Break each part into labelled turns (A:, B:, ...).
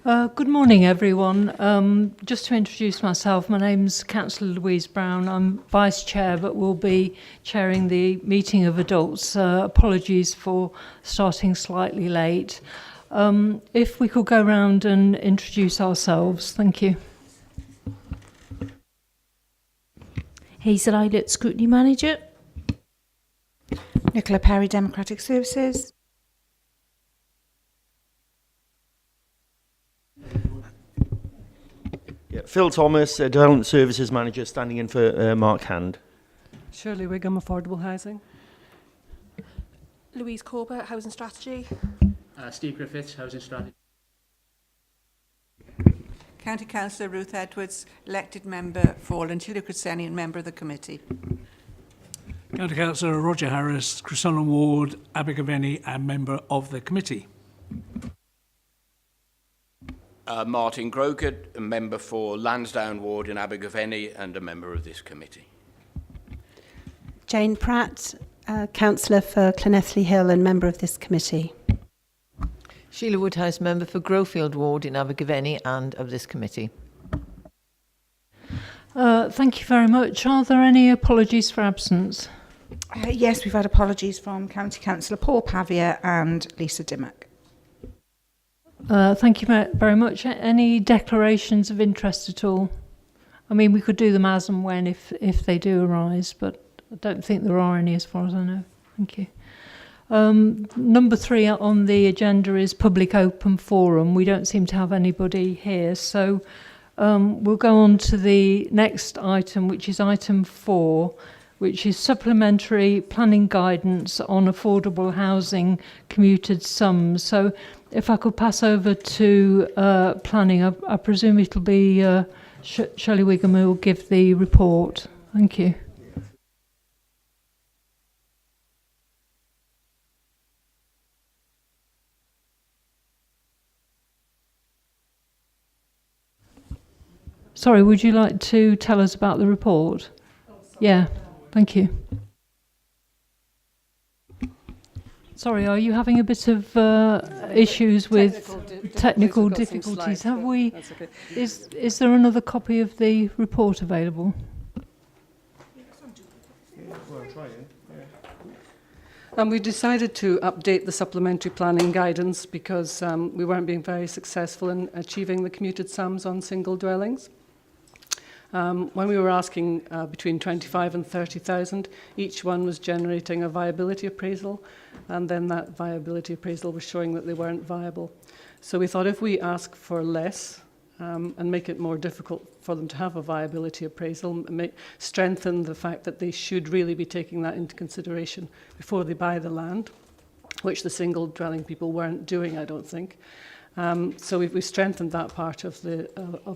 A: Good morning, everyone. Just to introduce myself, my name's Councillor Louise Brown. I'm Vice Chair, but will be chairing the meeting of adults. Apologies for starting slightly late. If we could go round and introduce ourselves, thank you.
B: Hazel Eilert, Scrutiny Manager.
C: Nicola Perry, Democratic Services.
D: Yeah, Phil Thomas, Development Services Manager, standing in for Mark Hand.
E: Shirley Wigham, Affordable Housing.
F: Louise Corbett, Housing Strategy.
G: Steve Griffiths, Housing Strategy.
H: County Councillor Ruth Edwards, elected member for Llantylia Cresceni and member of the committee.
I: County Councillor Roger Harris, Crescent Ward, Abergavenny and member of the committee.
G: Martin Grogard, a member for Lansdowne Ward in Abergavenny and a member of this committee.
J: Jane Pratt, Councillor for Llanelli Hill and member of this committee.
K: Sheila Woodhouse, member for Growfield Ward in Abergavenny and of this committee.
A: Thank you very much. Are there any apologies for absence?
C: Yes, we've had apologies from County Councillor Paul Pavia and Lisa Dimmock.
A: Thank you very much. Any declarations of interest at all? I mean, we could do them as and when if they do arise, but I don't think there are any as far as I know. Thank you. Number 3 on the agenda is public open forum. We don't seem to have anybody here, so we'll go on to the next item, which is item 4, which is supplementary planning guidance on affordable housing commuted sums. So if I could pass over to planning, I presume it'll be Shirley Wigham who will give the report. Thank you. Sorry, would you like to tell us about the report? Yeah, thank you. Sorry, are you having a bit of issues with technical difficulties? Have we? Okay. Is there another copy of the report available?
E: We decided to update the supplementary planning guidance because we weren't being very successful in achieving the commuted sums on single dwellings. When we were asking between 25 and 30,000, each one was generating a viability appraisal, and then that viability appraisal was showing that they weren't viable. So we thought if we ask for less and make it more difficult for them to have a viability appraisal, strengthen the fact that they should really be taking that into consideration before they buy the land, which the single dwelling people weren't doing, I don't think. So we've strengthened that part of the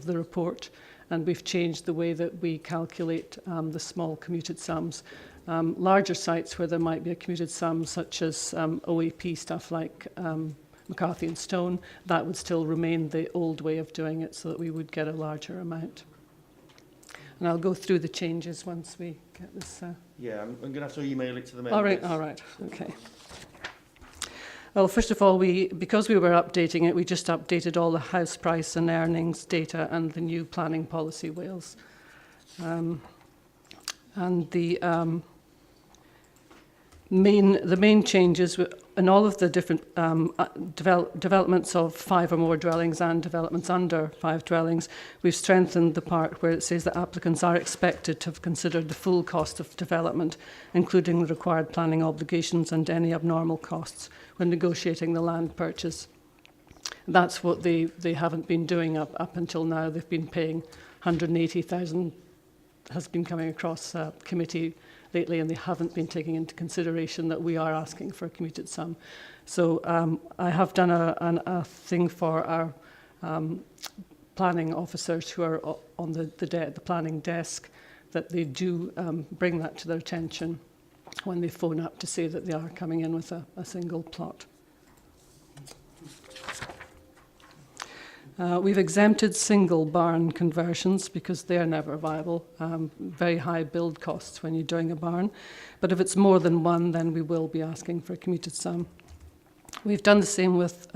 E: report. And we've changed the way that we calculate the small commuted sums. Larger sites where there might be a commuted sum, such as OAP stuff like McCarthy and Stone, that would still remain the old way of doing it so that we would get a larger amount. And I'll go through the changes once we get this.
D: Yeah, I'm going to have to email it to the members.
E: All right, okay. Well, first of all, because we were updating it, we just updated all the house price and earnings data and the new planning policy Wales. And the main changes in all of the different developments of 5 or more dwellings and developments under 5 dwellings, we've strengthened the part where it says that applicants are expected to have considered the full cost of development, including the required planning obligations and any abnormal costs when negotiating the land purchase. That's what they haven't been doing up until now. They've been paying 180,000 has been coming across committee lately, and they haven't been taking into consideration that we are asking for a commuted sum. So I have done a thing for our planning officers who are on the planning desk, that they do bring that to their attention when they phone up to say that they are coming in with a single plot. We've exempted single barn conversions because they're never viable. Very high build costs when you're doing a barn. But if it's more than one, then we will be asking for a commuted sum. We've done the same with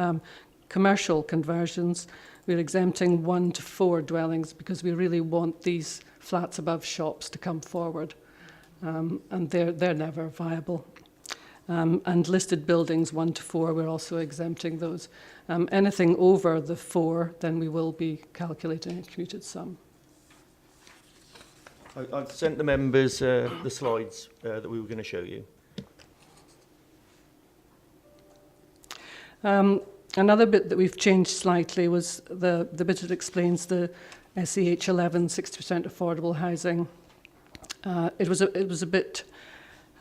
E: commercial conversions. we're exempting 1 to 4 dwellings because we really want these flats above shops to come forward, and they're never viable. And listed buildings 1 to 4, we're also exempting those. Anything over the 4, then we will be calculating a commuted sum.
D: I've sent the members the slides that we were going to show you.
E: Another bit that we've changed slightly was the bit that explains the SEH 11 60% affordable housing. It was a bit.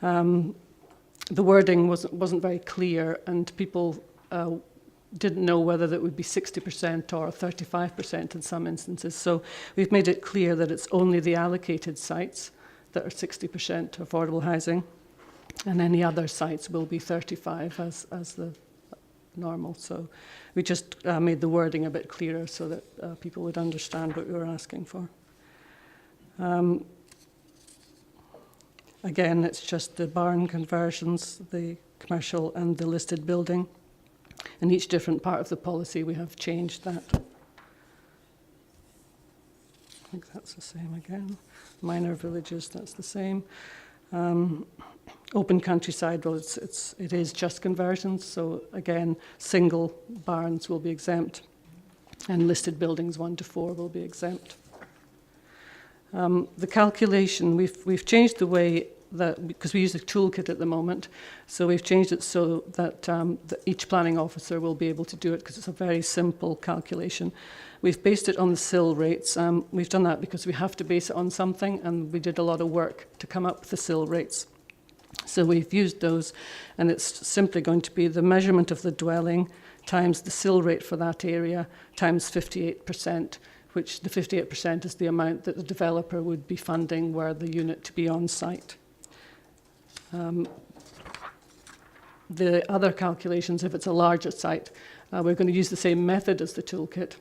E: The wording wasn't very clear, and people didn't know whether that would be 60% or 35% in some instances. So we've made it clear that it's only the allocated sites that are 60% affordable housing, and any other sites will be 35 as the normal. So we just made the wording a bit clearer so that people would understand what we were asking for. Again, it's just the barn conversions, the commercial and the listed building. In each different part of the policy, we have changed that. I think that's the same again. Minor villages, that's the same. Open countryside, well, it is just conversions. So again, single barns will be exempt, and listed buildings 1 to 4 will be exempt. The calculation, we've changed the way that, because we use a toolkit at the moment, so we've changed it so that each planning officer will be able to do it, because it's a very simple calculation. We've based it on the SIL rates. We've done that because we have to base it on something, and we did a lot of work to come up with the SIL rates. So we've used those, and it's simply going to be the measurement of the dwelling times the SIL rate for that area times 58%, which the 58% is the amount that the developer would be funding were the unit to be on site. The other calculations, if it's a larger site, we're going to use the same method as the toolkit,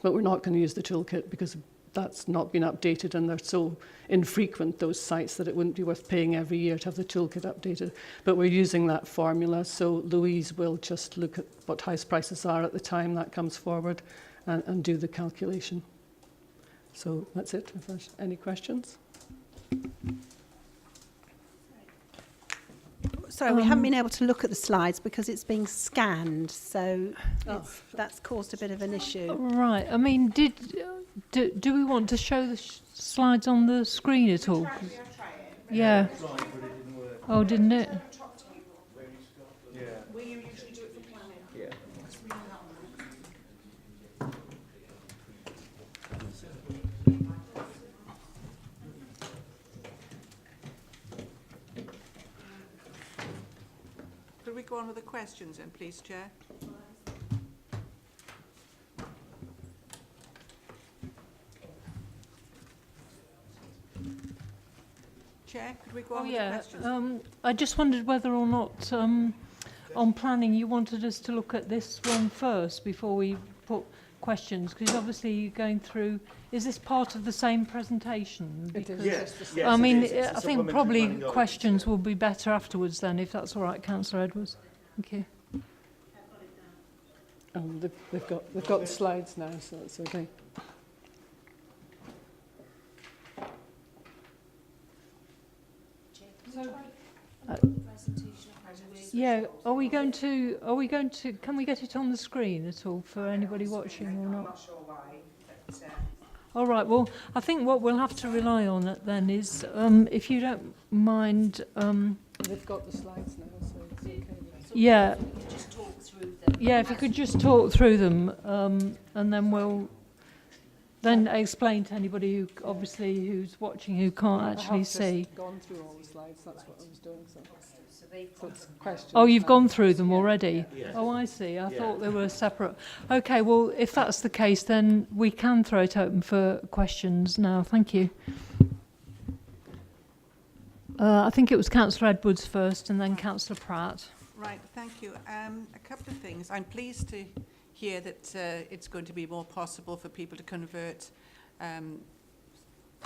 E: but we're not going to use the toolkit because that's not been updated, and they're so infrequent, those sites, that it wouldn't be worth paying every year to have the toolkit updated. But we're using that formula, so Louise will just look at what house prices are at the time that comes forward and do the calculation. So that's it, if there's any questions.
J: Sorry, we haven't been able to look at the slides because it's being scanned, so that's caused a bit of an issue.
A: Right. I mean, do we want to show the slides on the screen at all? Yeah. Oh, didn't it?
F: We usually do it for planning.
D: Yeah.
H: Could we go on with the questions then, please, Chair? Chair, could we go on with the questions?
A: I just wondered whether or not on planning you wanted us to look at this one first before we put questions, because obviously you're going through. Is this part of the same presentation?
E: It is.
D: Yes,
A: I mean,
D: it is. It's a
A: I think
D: supplementary
A: probably
D: planning guidance.
A: questions will be better afterwards then, if that's all right, Councillor Edwards. Thank you.
E: They've got the slides now, so it's okay.
A: Yeah, are we going to, can we get it on the screen at all for anybody watching or not?
C: I'm not sure why, but
A: All right, well, I think what we'll have to rely on it then is, if you don't mind,
E: They've got the slides now, so it's okay.
A: yeah,
B: Just talk through them.
A: yeah, if you could just talk through them, and then we'll then explain to anybody who, obviously, who's watching who can't actually see.
E: I have just gone through all the slides, that's what I was doing, so it's questions.
A: Oh, you've gone through them already?
D: Yeah.
A: Oh, I see. I
D: Yeah.
A: thought they were separate. Okay, well, if that's the case, then we can throw it open for questions now. Thank you. I think it was Councillor Edwards first and then Councillor Pratt.
H: Right, thank you. A couple of things. I'm pleased to hear that it's going to be more possible for people to convert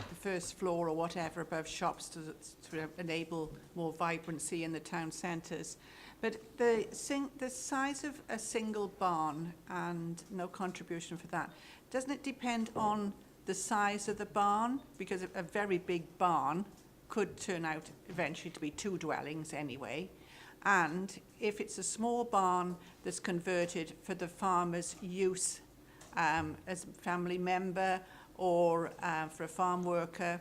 H: the first floor or whatever above shops to enable more vibrancy in the town centres. But the size of a single barn and no contribution for that, doesn't it depend on the size of the barn? Because a very big barn could turn out eventually to be 2 dwellings anyway. And if it's a small barn that's converted for the farmer's use as a family member or for a farm worker,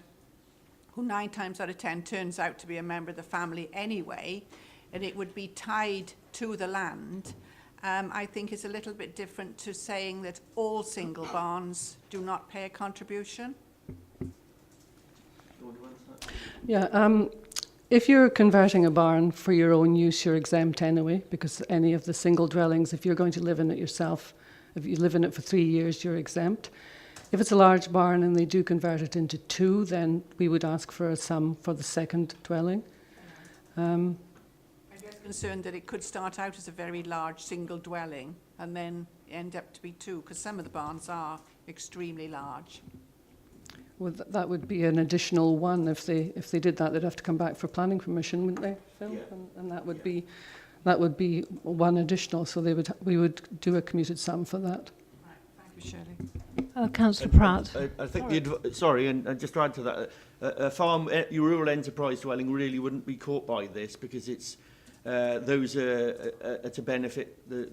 H: who 9 times out of 10 turns out to be a member of the family anyway, and it would be tied to the land, I think is a little bit different to saying that all single barns do not pay a contribution.
E: Yeah, if you're converting a barn for your own use, you're exempt anyway, because any of the single dwellings, if you're going to live in it yourself, if you live in it for 3 years, you're exempt. If it's a large barn and they do convert it into 2, then we would ask for a sum for the second dwelling.
H: I'm just concerned that it could start out as a very large single dwelling and then end up to be 2, because some of the barns are extremely large.
E: Well, that would be an additional 1. If they did that, they'd have to come back for planning permission, wouldn't they, Phil?
D: Yeah.
E: And that would be 1 additional. So we would do a commuted sum for that.
H: Right, thank you, Shirley.
A: Councillor Pratt.
D: I think and just to add to that, a farm, your rural enterprise dwelling really wouldn't be caught by this, because it's those are to benefit the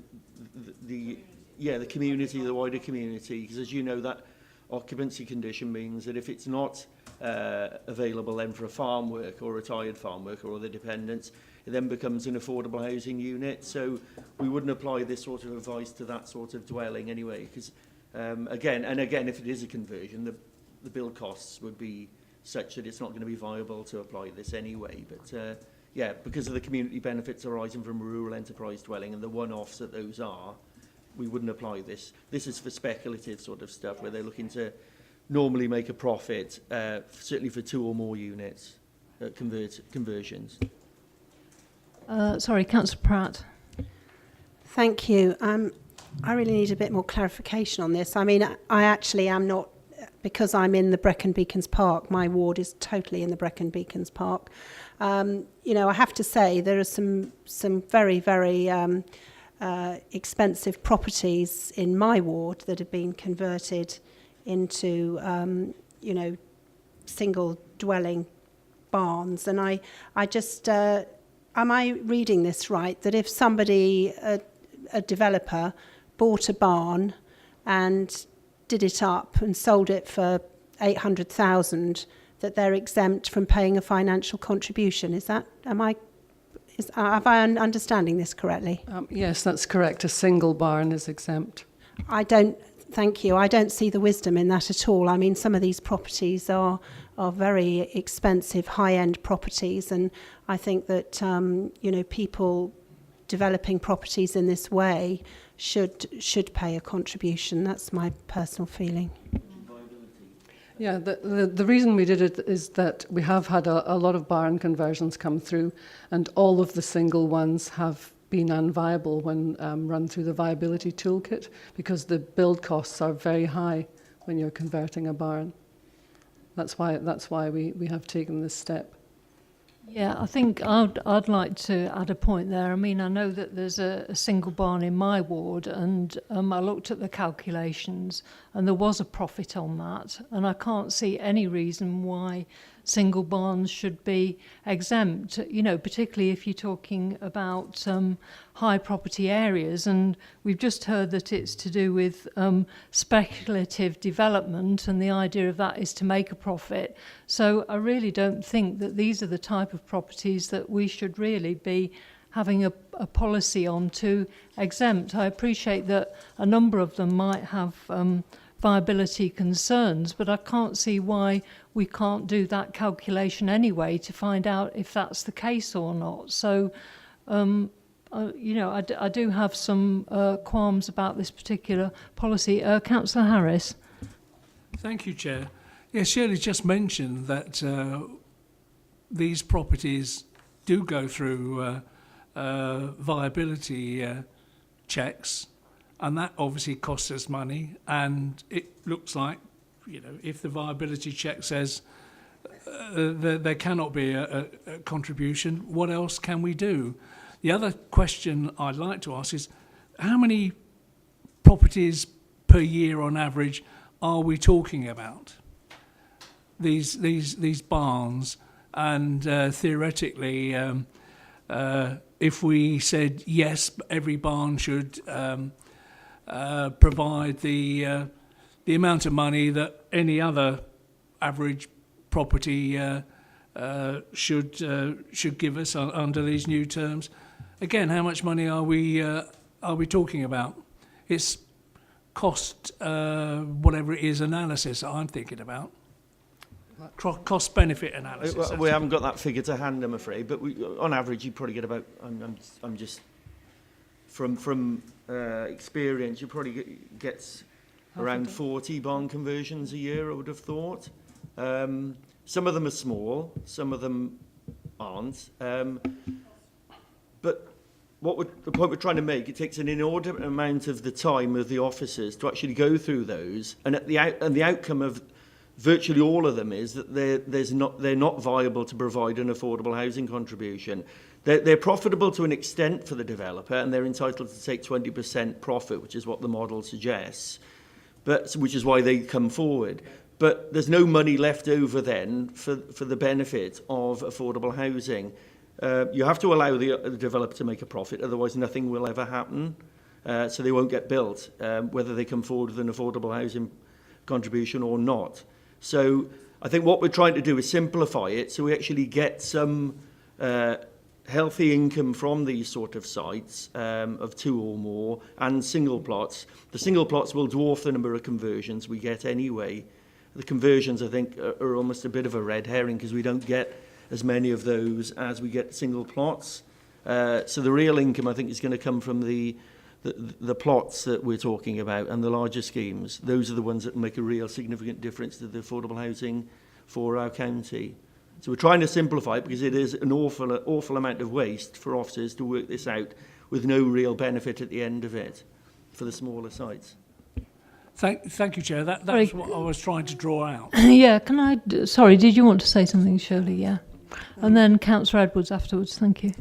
D: community, the wider community. Because as you know, that occupancy condition means that if it's not available then for a farm worker or retired farm worker or the dependents, it then becomes an affordable housing unit. So we wouldn't apply this sort of advice to that sort of dwelling anyway, because again, if it is a conversion, the build costs would be such that it's not going to be viable to apply this anyway. But because of the community benefits arising from a rural enterprise dwelling and the one-offs that those are, we wouldn't apply this. This is for speculative sort of stuff where they're looking to normally make a profit, certainly for 2 or more units, conversions.
A: Sorry, Councillor Pratt.
J: Thank you. I really need a bit more clarification on this. I mean, I actually am not, because I'm in the Brecon Beacons Park, my ward is totally in the Brecon Beacons Park. I have to say there are some very, very expensive properties in my ward that have been converted into, single dwelling barns. And I just, am I reading this right, that if somebody, a developer, bought a barn and did it up and sold it for 800,000, that they're exempt from paying a financial contribution? Have I understanding this correctly?
E: Yes, that's correct. A single barn is exempt.
J: Thank you. I don't see the wisdom in that at all. I mean, some of these properties are very expensive, high-end properties, and I think that people developing properties in this way should pay a contribution. That's my personal feeling.
E: Yeah, the reason we did it is that we have had a lot of barn conversions come through, and all of the single ones have been unviable when run through the viability toolkit, because the build costs are very high when you're converting a barn. That's why we have taken this step.
A: Yeah, I think I'd like to add a point there. I mean, I know that there's a single barn in my ward, and I looked at the calculations, and there was a profit on that, and I can't see any reason why single barns should be exempt, particularly if you're talking about high property areas. And we've just heard that it's to do with speculative development, and the idea of that is to make a profit. So I really don't think that these are the type of properties that we should really be having a policy on to exempt. I appreciate that a number of them might have viability concerns, but I can't see why we can't do that calculation anyway to find out if that's the case or not. So, I do have some qualms about this particular policy. Councillor Harris.
I: Thank you, Chair. Yes, Shirley just mentioned that these properties do go through viability checks, and that obviously costs us money, and it looks like if the viability check says there cannot be a contribution, what else can we do? The other question I'd like to ask is, how many properties per year on average are we talking about? These barns, and theoretically, if we said yes, every barn should provide the amount of money that any other average property should give us under these new terms. Again, how much money are we talking about? It's cost, whatever it is, analysis that I'm thinking about. Cost benefit analysis.
D: We haven't got that figure to hand, I'm afraid, but on average you probably get about. I'm just from experience, you probably get around 40 barn conversions a year, I would have thought. Some of them are small, some of them aren't. But the point we're trying to make, it takes an inordinate amount of the time of the officers to actually go through those, and the outcome of virtually all of them is that they're not viable to provide an affordable housing contribution. They're profitable to an extent for the developer, and they're entitled to take 20% profit, which is what the model suggests, which is why they come forward. But there's no money left over then for the benefit of affordable housing. You have to allow the developer to make a profit, otherwise nothing will ever happen. So they won't get built, whether they come forward with an affordable housing contribution or not. So I think what we're trying to do is simplify it so we actually get some healthy income from these sort of sites of 2 or more and single plots. The single plots will dwarf the number of conversions we get anyway. The conversions, I think, are almost a bit of a red herring because we don't get as many of those as we get single plots. So the real income, I think, is going to come from the plots that we're talking about and the larger schemes. Those are the ones that make a real significant difference to the affordable housing for our county. So we're trying to simplify it because it is an awful amount of waste for officers to work this out with no real benefit at the end of it for the smaller sites.
I: Thank you, Chair. That's what I was trying to draw out.
A: Yeah, can I... Sorry, did you want to say something, Shirley? Yeah. And then Councillor Edwards afterwards. Thank you.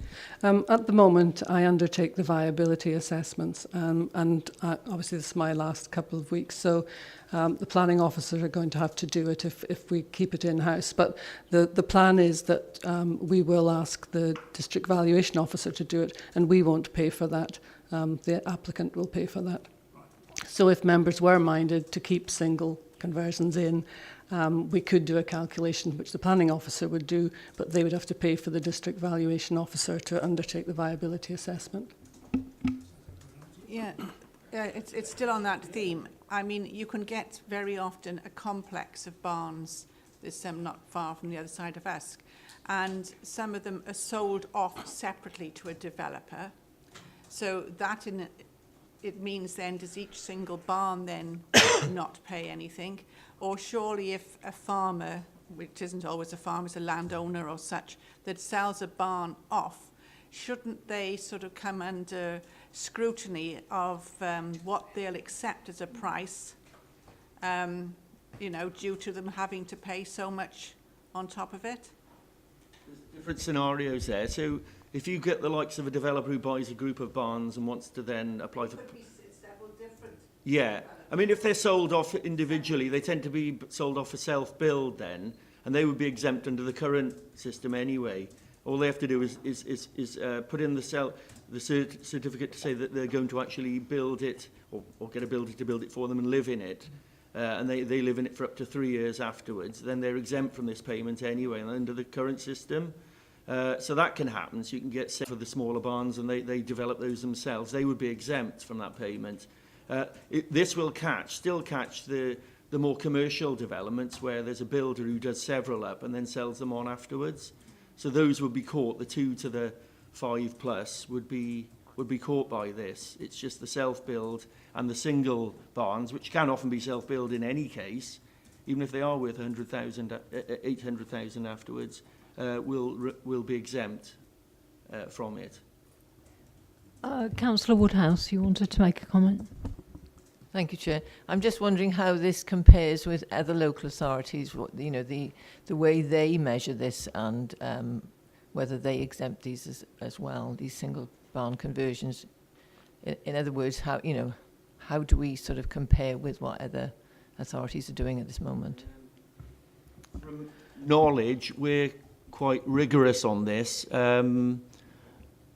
E: At the moment, I undertake the viability assessments, and obviously this is my last couple of weeks, so the planning officers are going to have to do it if we keep it in-house. But the plan is that we will ask the district valuation officer to do it, and we won't pay for that. The applicant will pay for that. So if members were minded to keep single conversions in, we could do a calculation which the planning officer would do, but they would have to pay for the district valuation officer to undertake the viability assessment.
H: Yeah, it's still on that theme. I mean, you can get very often a complex of barns. There's some not far from the other side of Usk, and some of them are sold off separately to a developer. So that it means then, does each single barn then not pay anything? Or surely if a farmer, which isn't always a farmer, is a landowner or such, that sells a barn off, shouldn't they sort of come under scrutiny of what they'll accept as a price, due to them having to pay so much on top of it?
D: There's different scenarios there. So if you get the likes of a developer who buys a group of barns and wants to then apply for...
H: Several different.
D: Yeah. I mean, if they're sold off individually, they tend to be sold off for self-build then, and they would be exempt under the current system anyway. All they have to do is put in the certificate to say that they're going to actually build it or get a builder to build it for them and live in it. And they live in it for up to 3 years afterwards. Then they're exempt from this payment anyway under the current system. So that can happen. So you can get set for the smaller barns and they develop those themselves. They would be exempt from that payment. This will still catch the more commercial developments where there's a builder who does several up and then sells them on afterwards. So those would be caught. The 2 to the 5 plus would be caught by this. It's just the self-build and the single barns, which can often be self-build in any case, even if they are worth 800,000 afterwards, will be exempt from it.
A: Councillor Woodhouse, you wanted to make a comment?
K: Thank you, Chair. I'm just wondering how this compares with other local authorities, what, you know, the way they measure this, and whether they exempt these as well, these single barn conversions. In other words, how do we sort of compare with what other authorities are doing at this moment?
D: From knowledge, we're quite rigorous on this. Other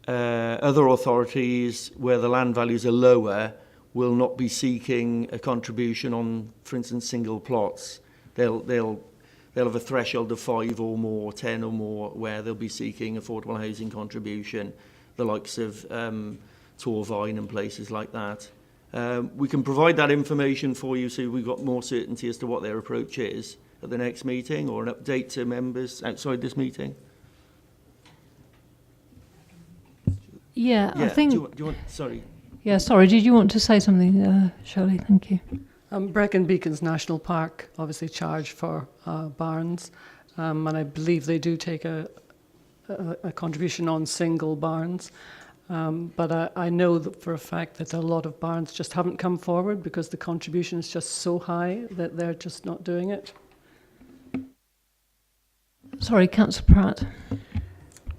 D: authorities where the land values are lower will not be seeking a contribution on, for instance, single plots. They'll have a threshold of 5 or more, 10 or more, where they'll be seeking affordable housing contribution, the likes of Torvine and places like that. We can provide that information for you so we've got more certainty as to what their approach is at the next meeting, or an update to members outside this meeting.
A: Yeah, I think...
D: Do you want, sorry.
A: Yeah, sorry, did you want to say something, Shirley? Thank you.
E: Brecon Beacons National Park obviously charge for barns, and I believe they do take a contribution on single barns. But I know that for a fact that a lot of barns just haven't come forward because the contribution is just so high that they're just not doing it.
A: Sorry, Councillor Pratt.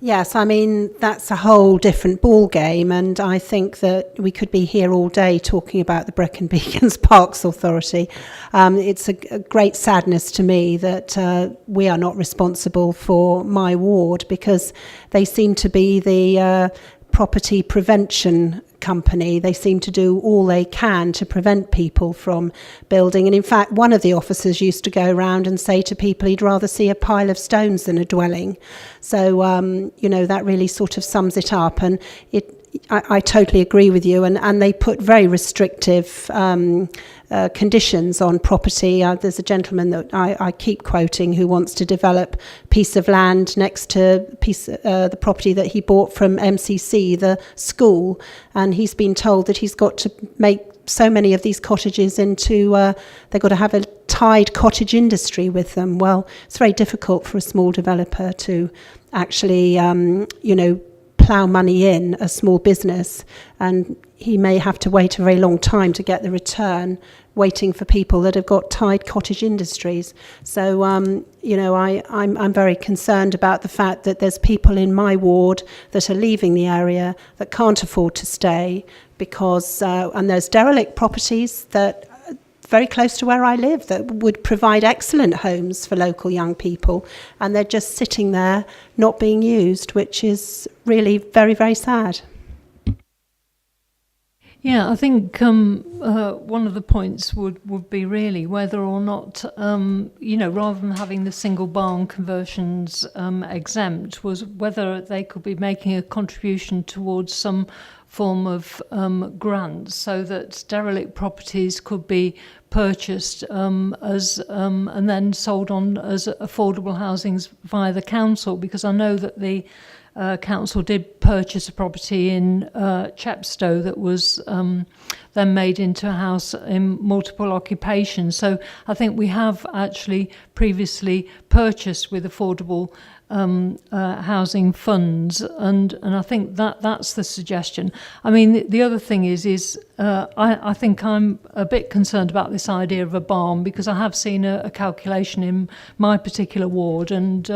J: Yes, I mean, that's a whole different ball game, and I think that we could be here all day talking about the Brecon Beacons Parks Authority. It's a great sadness to me that we are not responsible for my ward, because they seem to be the property prevention company. They seem to do all they can to prevent people from building. And in fact, one of the officers used to go around and say to people he'd rather see a pile of stones than a dwelling. So, that really sort of sums it up. And I totally agree with you. And they put very restrictive conditions on property. There's a gentleman that I keep quoting who wants to develop a piece of land next to the property that he bought from MCC, the school, and he's been told that he's got to make so many of these cottages into, they've got to have a tied cottage industry with them. Well, it's very difficult for a small developer to actually, plough money in a small business, and he may have to wait a very long time to get the return, waiting for people that have got tied cottage industries. So, I'm very concerned about the fact that there's people in my ward that are leaving the area that can't afford to stay because, and there's derelict properties that very close to where I live that would provide excellent homes for local young people, and they're just sitting there not being used, which is really very, very sad.
A: Yeah, I think one of the points would be really whether or not, rather than having the single barn conversions exempt, was whether they could be making a contribution towards some form of grant, so that derelict properties could be purchased as and then sold on as affordable housings via the council, because I know that the council did purchase a property in Chepstow that was then made into a house in multiple occupations. So I think we have actually previously purchased with affordable housing funds, and I think that's the suggestion. I mean, the other thing is I think I'm a bit concerned about this idea of a barn, because I have seen a calculation in my particular ward, and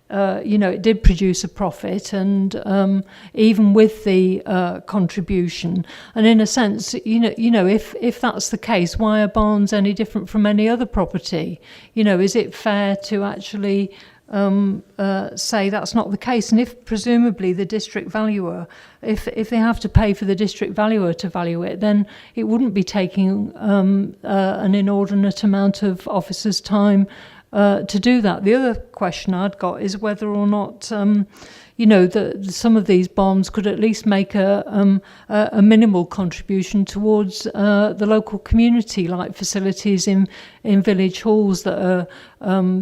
A: it did produce a profit, and even with the contribution. And in a sense, if that's the case, why are barns any different from any other property? Is it fair to actually say that's not the case? And if presumably the district valuer, if they have to pay for the district valuer to value it, then it wouldn't be taking an inordinate amount of officers' time to do that. The other question I'd got is whether or not some of these barns could at least make a minimal contribution towards the local community, like facilities in village halls that are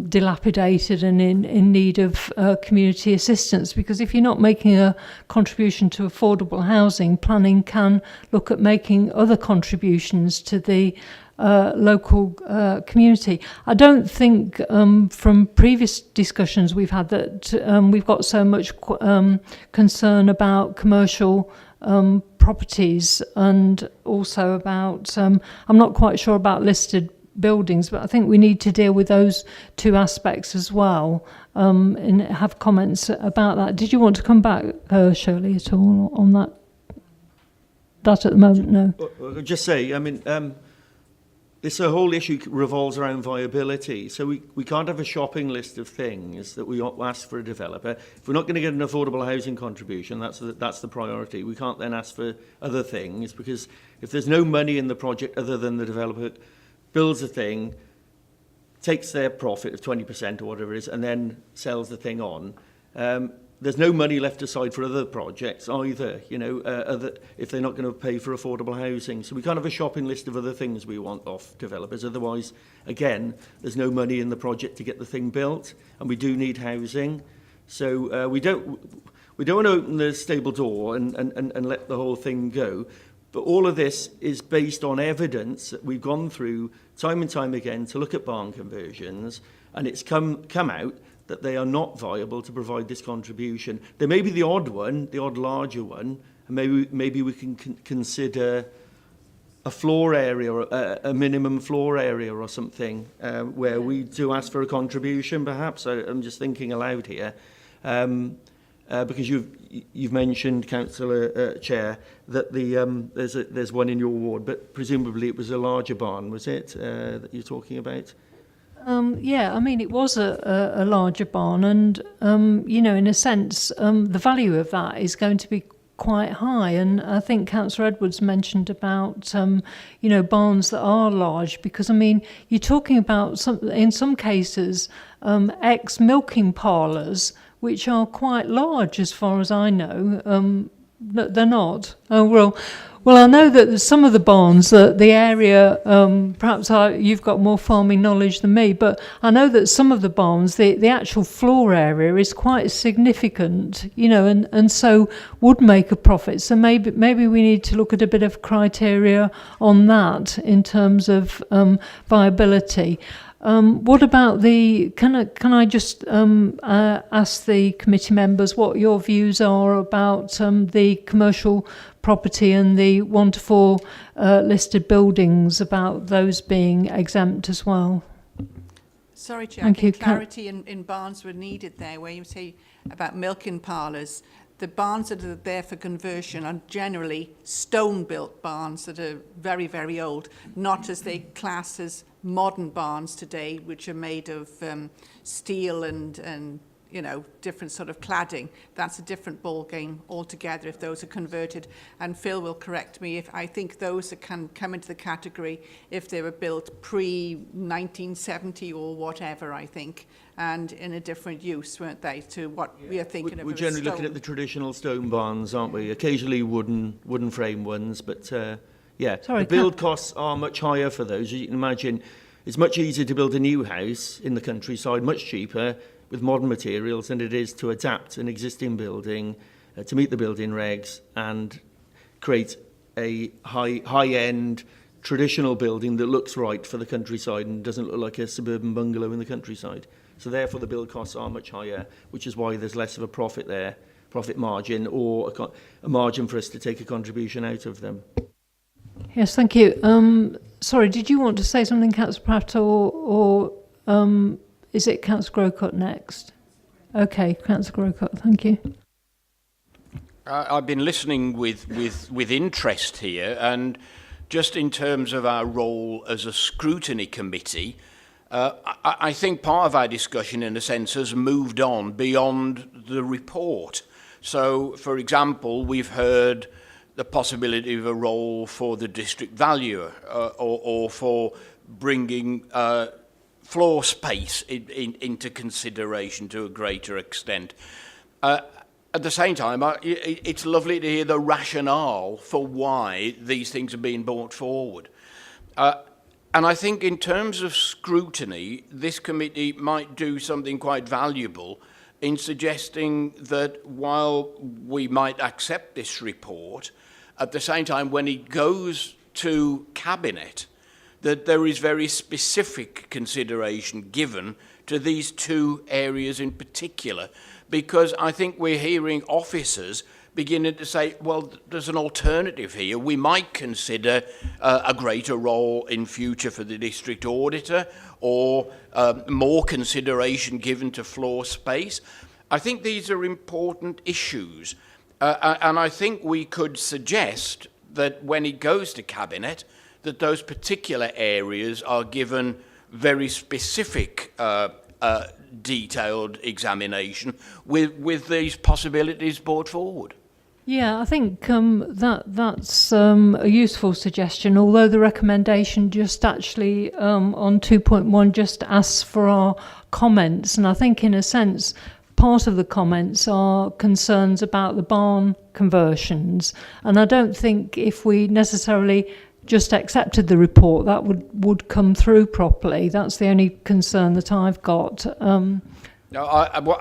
A: dilapidated and in need of community assistance. Because if you're not making a contribution to affordable housing, planning can look at making other contributions to the local community. I don't think from previous discussions we've had that we've got so much concern about commercial properties, and also about, I'm not quite sure about listed buildings, but I think we need to deal with those two aspects as well, and have comments about that. Did you want to come back, Shirley, at all on that? That at the moment, no.
D: I'll just say, I mean, this whole issue revolves around viability. So we can't have a shopping list of things that we ask for a developer. If we're not going to get an affordable housing contribution, that's the priority. We can't then ask for other things, because if there's no money in the project other than the developer builds a thing, takes their profit of 20% or whatever it is, and then sells the thing on, there's no money left aside for other projects either, you know, if they're not going to pay for affordable housing. So we can't have a shopping list of other things we want off developers. Otherwise, again, there's no money in the project to get the thing built, and we do need housing. So we don't want to open the stable door and let the whole thing go. But all of this is based on evidence that we've gone through time and time again to look at barn conversions, and it's come out that they are not viable to provide this contribution. There may be the odd one, the odd larger one, and maybe we can consider a floor area, or a minimum floor area or something, where we do ask for a contribution, perhaps. I'm just thinking aloud here. Because you've mentioned, Councillor Chair, that there's one in your ward, but presumably it was a larger barn, was it, that you're talking about?
A: Yeah, I mean, it was a larger barn, and, you know, in a sense, the value of that is going to be quite high. And I think Councillor Edwards mentioned about, you know, barns that are large, because, I mean, you're talking about, in some cases, ex-milking parlours, which are quite large as far as I know. They're not. Oh, well, I know that some of the barns, the area, perhaps you've got more farming knowledge than me, but I know that some of the barns, the actual floor area is quite significant, you know, and so would make a profit. So maybe we need to look at a bit of criteria on that in terms of viability. What about can I just ask the committee members what your views are about the commercial property and the 1 to 4 listed buildings, about those being exempt as well?
H: Sorry, Chair, I think clarity in barns were needed there, where you say about milking parlours. The barns that are there for conversion are generally stone-built barns that are very, very old, not as they class as modern barns today, which are made of steel and you know, different sort of cladding. That's a different ball game altogether if those are converted. And Phil will correct me if I think those that can come into the category if they were built pre-1970 or whatever, I think, and in a different use, weren't they, to what we are thinking of.
D: We're generally looking at the traditional stone barns, aren't we? Occasionally wooden frame ones, but yeah, the build costs are much higher for those. You can imagine it's much easier to build a new house in the countryside, much cheaper, with modern materials than it is to adapt an existing building to meet the building regs and create a high-end traditional building that looks right for the countryside and doesn't look like a suburban bungalow in the countryside. So therefore the build costs are much higher, which is why there's less of a profit there, profit margin, or a margin for us to take a contribution out of them.
A: Yes, thank you. Sorry, did you want to say something, Councillor Pratt, or is it Councillor Grocott next? Okay, Councillor Grocott, thank you.
G: I've been listening with interest here, and just in terms of our role as a scrutiny committee, I think part of our discussion, in a sense, has moved on beyond the report. So, for example, we've heard the possibility of a role for the district valuer or for bringing floor space into consideration to a greater extent. At the same time, it's lovely to hear the rationale for why these things are being brought forward. And I think in terms of scrutiny, this committee might do something quite valuable in suggesting that while we might accept this report, at the same time, when it goes to Cabinet, that there is very specific consideration given to these two areas in particular, because I think we're hearing officers beginning to say, well, there's an alternative here. We might consider a greater role in future for the district auditor, or more consideration given to floor space. I think these are important issues. And I think we could suggest that when it goes to Cabinet, that those particular areas are given very specific detailed examination with these possibilities brought forward.
A: Yeah, I think that's a useful suggestion, although the recommendation just actually on 2.1 just asks for our comments, and I think in a sense part of the comments are concerns about the barn conversions, and I don't think if we necessarily just accepted the report that would come through properly. That's the only concern that I've got.
G: No,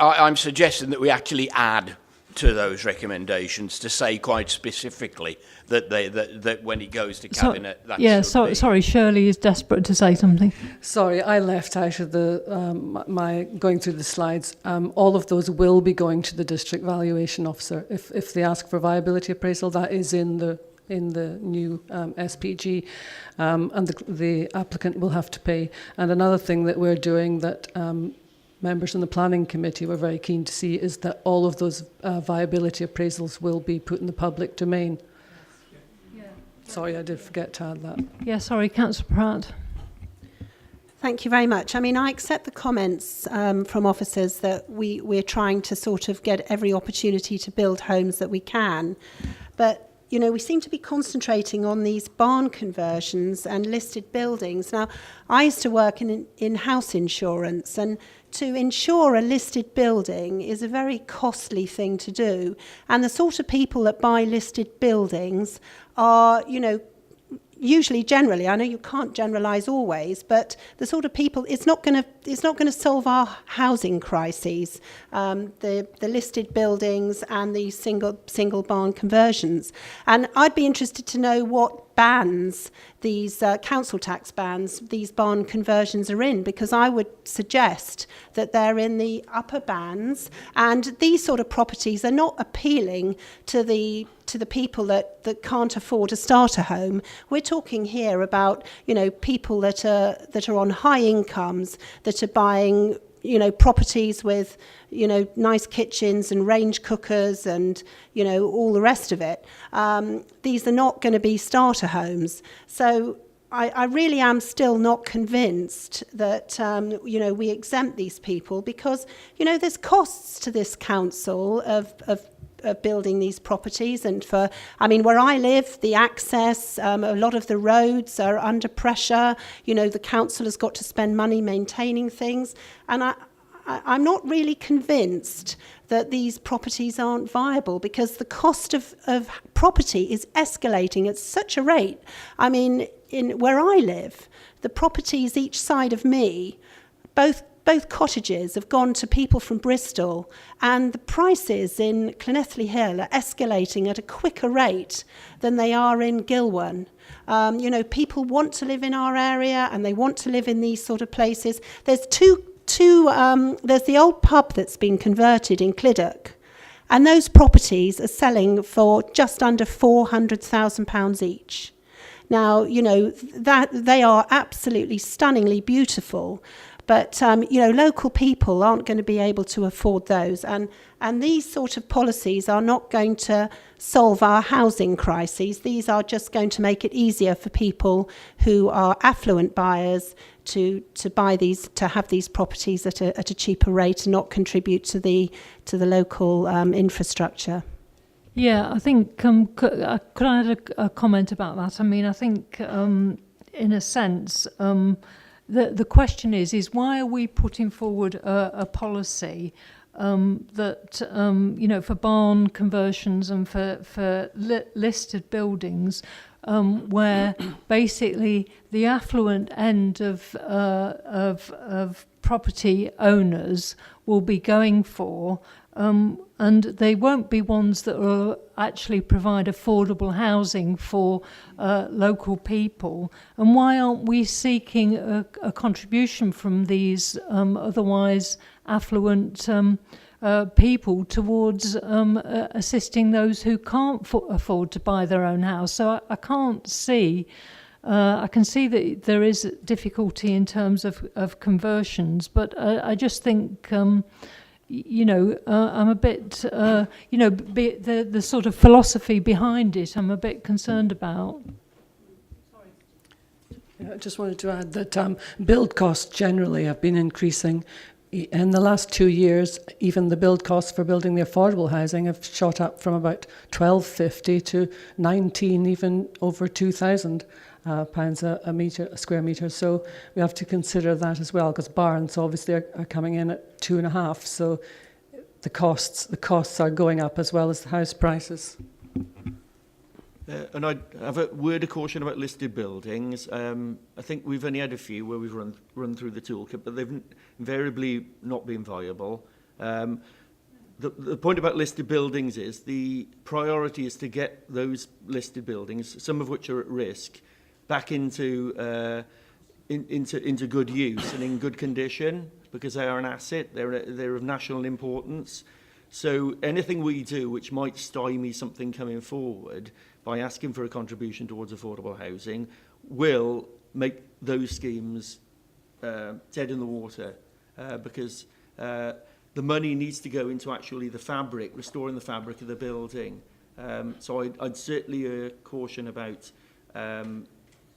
G: I'm suggesting that we actually add to those recommendations to say quite specifically that when it goes to Cabinet,
A: sorry, Shirley is desperate to say something.
E: Sorry, I left out of the my going through the slides. All of those will be going to the district valuation officer. If they ask for viability appraisal, that is in the new SPG, and the applicant will have to pay. And another thing that we're doing that members in the planning committee were very keen to see is that all of those viability appraisals will be put in the public domain. Sorry, I did forget to add that.
A: Yeah, sorry, Councillor Pratt.
J: Thank you very much. I mean, I accept the comments from officers that we're trying to sort of get every opportunity to build homes that we can. But, you know, we seem to be concentrating on these barn conversions and listed buildings. Now, I used to work in house insurance, and to insure a listed building is a very costly thing to do. And the sort of people that buy listed buildings are, you know, usually, generally, I know you can't generalise always, but the sort of people, it's not going to solve our housing crises, the listed buildings and the single barn conversions. And I'd be interested to know what bans these council tax bans these barn conversions are in, because I would suggest that they're in the upper bands, and these sort of properties are not appealing to the people that can't afford a starter home. We're talking here about, you know, people that are on high incomes, that are buying, you know, properties with, you know, nice kitchens and range cookers and, you know, all the rest of it. These are not going to be starter homes. So I really am still not convinced that, you know, we exempt these people, because, you know, there's costs to this council of building these properties. And for, I mean, where I live, the access, a lot of the roads are under pressure. You know, the council has got to spend money maintaining things. And I'm not really convinced that these properties aren't viable, because the cost of property is escalating at such a rate. I mean, in where I live, the properties each side of me, both cottages have gone to people from Bristol, and the prices in Llanelli Hill are escalating at a quicker rate than they are in Gilwan. You know, people want to live in our area, and they want to live in these sort of places. There's there's the old pub that's been converted in Cliddock, and those properties are selling for just under £400,000 each. Now, you know, that they are absolutely stunningly beautiful. But, you know, local people aren't going to be able to afford those. And these sort of policies are not going to solve our housing crises. These are just going to make it easier for people who are affluent buyers to buy these, to have these properties at a cheaper rate and not contribute to the local infrastructure.
A: Yeah, I think, could I add a comment about that? I mean, I think, in a sense, the question is why are we putting forward a policy that, you know, for barn conversions and for listed buildings, where basically the affluent end of property owners will be going for, and they won't be ones that will actually provide affordable housing for local people. And why aren't we seeking a contribution from these otherwise affluent people towards assisting those who can't afford to buy their own house. So I can't see. I can see that there is difficulty in terms of conversions, but I just think, I'm a bit, the sort of philosophy behind it, I'm a bit concerned about.
E: I just wanted to add that build costs generally have been increasing. In the last 2 years, even the build costs for building the affordable housing have shot up from about £12.50 to 19, even over £2,000 a square metre. So we have to consider that as well, because barns obviously are coming in at 2.5. So the costs are going up as well as the house prices.
D: And I have a word of caution about listed buildings. I think we've only had a few where we've run through the toolkit, but they've invariably not been viable. The point about listed buildings is the priority is to get those listed buildings, some of which are at risk, back into good use and in good condition, because they are an asset. They're of national importance. So anything we do which might stymie something coming forward by asking for a contribution towards affordable housing will make those schemes dead in the water, because the money needs to go into actually the fabric, restoring the fabric of the building. So I'd certainly caution about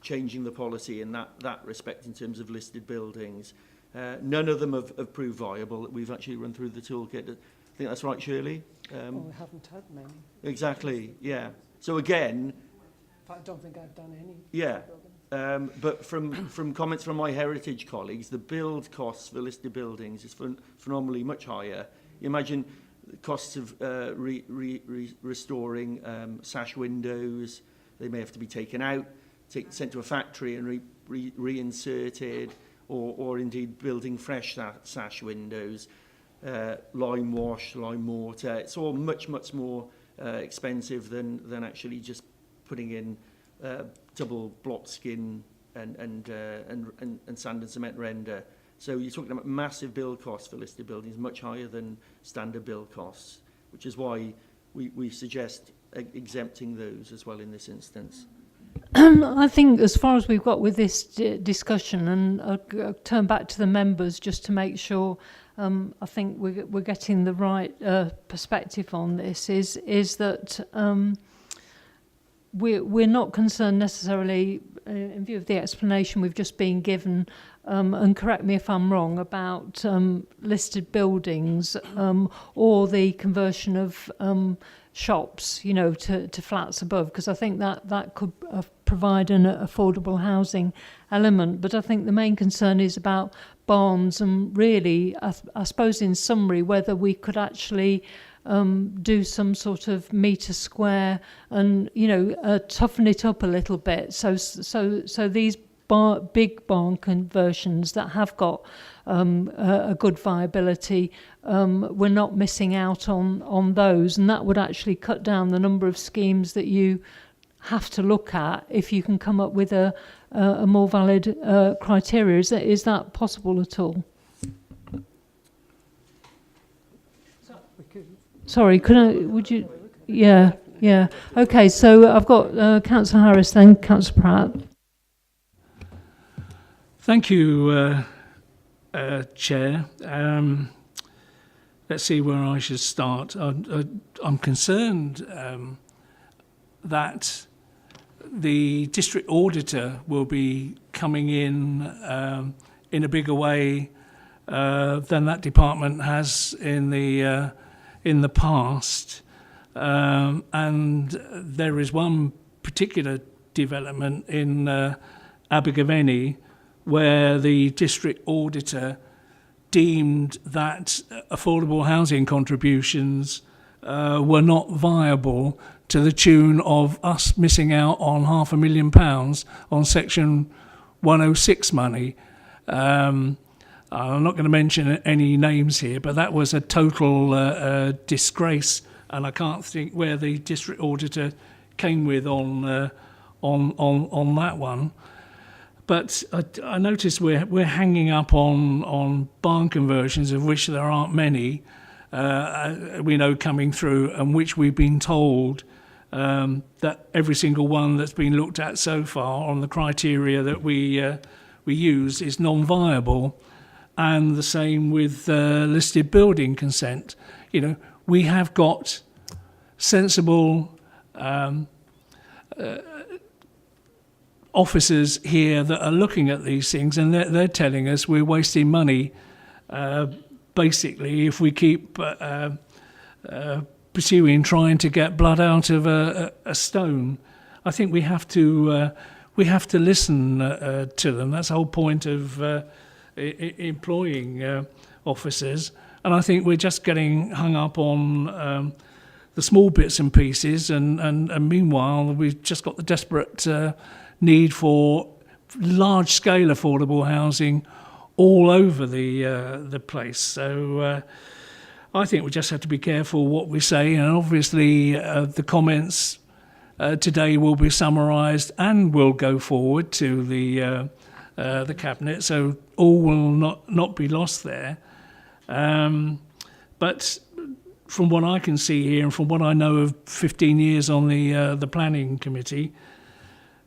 D: changing the policy in that respect in terms of listed buildings. None of them have proved viable. We've actually run through the toolkit. I think that's right, Shirley?
E: We haven't had many.
D: Exactly, yeah. So again...
E: I don't think I've done any.
D: Yeah, but from comments from my heritage colleagues, the build costs for listed buildings is phenomenally much higher. You imagine the costs of restoring sash windows. They may have to be taken out, sent to a factory and reinserted, or indeed building fresh sash windows. Lime wash, lime mortar. It's all much more expensive than actually just putting in double block skin and sand and cement render. So you're talking about massive build costs for listed buildings, much higher than standard build costs, which is why we suggest exempting those as well in this instance.
A: I think as far as we've got with this discussion, and I'll turn back to the members just to make sure I think we're getting the right perspective on this, is that we're not concerned necessarily, in view of the explanation we've just been given, and correct me if I'm wrong, about listed buildings or the conversion of shops, to flats above, because I think that could provide an affordable housing element. But I think the main concern is about barns, and really, I suppose in summary, whether we could actually do some sort of metre square and toughen it up a little bit. So these big barn conversions that have got a good viability, we're not missing out on those, and that would actually cut down the number of schemes that you have to look at if you can come up with a more valid criteria. Is that possible at all? Sorry, would you? Yeah. Okay, so I've got Councillor Harris, then Councillor Pratt.
I: Thank you, Chair. Let's see where I should start. I'm concerned that the district auditor will be coming in a bigger way than that department has in the past, and there is one particular development in Abergavenny where the district auditor deemed that affordable housing contributions were not viable, to the tune of us missing out on £500,000 on Section 106 money. I'm not going to mention any names here, but that was a total disgrace, and I can't think where the district auditor came with on that one. But I noticed we're hanging up on barn conversions, of which there aren't many, we know coming through, and which we've been told that every single one that's been looked at so far on the criteria that we use is non-viable, and the same with listed building consent. You know, we have got sensible officers here that are looking at these things, and they're telling us we're wasting money basically if we keep pursuing trying to get blood out of a stone. I think we have to listen to them. That's the whole point of employing officers. And I think we're just getting hung up on the small bits and pieces, and meanwhile we've just got the desperate need for large-scale affordable housing all over the place. So I think we just have to be careful what we say, and obviously the comments today will be summarised and will go forward to the Cabinet, so all will not be lost there. But from what I can see here, and from what I know of 15 years on the Planning Committee,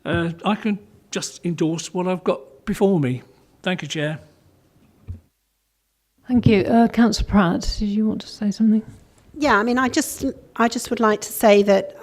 I: I can just endorse what I've got before me. Thank you, Chair.
A: Thank you. Councillor Pratt, did you want to say something?
J: Yeah, I mean, I just would like to say that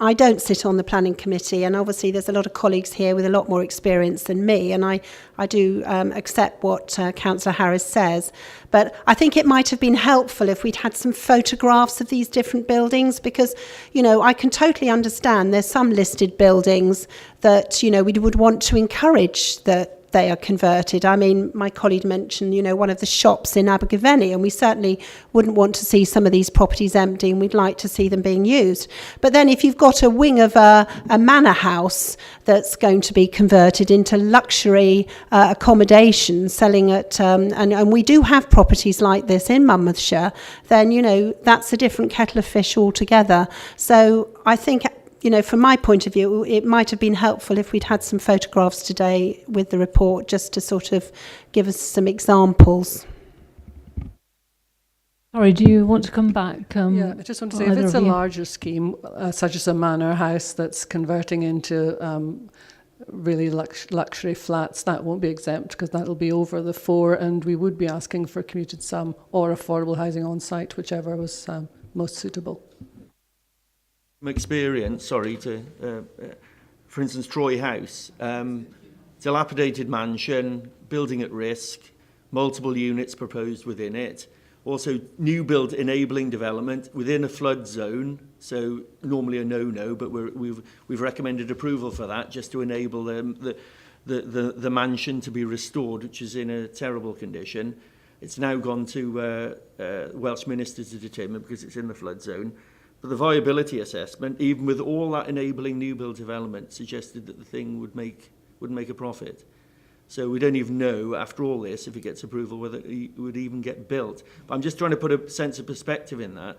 J: I don't sit on the planning committee, and obviously there's a lot of colleagues here with a lot more experience than me, and I do accept what Councillor Harris says. But I think it might have been helpful if we'd had some photographs of these different buildings, because, you know, I can totally understand there's some listed buildings that, you know, we would want to encourage that they are converted. I mean, my colleague mentioned, you know, one of the shops in Abergavenny, and we certainly wouldn't want to see some of these properties empty, and we'd like to see them being used. But then if you've got a wing of a manor house that's going to be converted into luxury accommodation, selling at, and we do have properties like this in Monmouthshire, then, you know, that's a different kettle of fish altogether. So I think, you know, from my point of view, it might have been helpful if we'd had some photographs today with the report, just to sort of give us some examples.
A: Sorry, do you want to come back?
E: Yeah, I just want to say, if it's a larger scheme, such as a manor house that's converting into really luxury flats, that won't be exempt, because that'll be over the 4, and we would be asking for commuted sum or affordable housing on site, whichever was most suitable.
D: From experience, for instance, Troy House, dilapidated mansion, building at risk, multiple units proposed within it, also new build enabling development within a flood zone, so normally a no-no, but we've recommended approval for that, just to enable the mansion to be restored, which is in a terrible condition. It's now gone to Welsh Minister to determine, because it's in the flood zone. But the viability assessment, even with all that enabling new build development, suggested that the thing would make a profit. So we don't even know, after all this, if it gets approval, whether it would even get built. But I'm just trying to put a sense of perspective in that.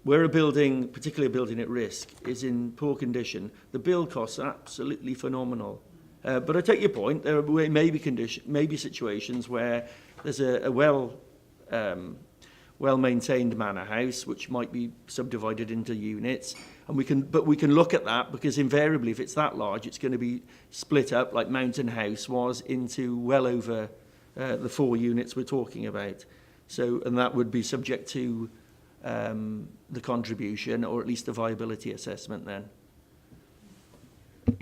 D: Where a building, particularly a building at risk, is in poor condition, the build costs are absolutely phenomenal. But I take your point. There may be situations where there's a well-maintained manor house, which might be subdivided into units, and we can look at that, because invariably, if it's that large, it's going to be split up, like Mountain House was, into well over the 4 units we're talking about. So, and that would be subject to the contribution, or at least a viability assessment then.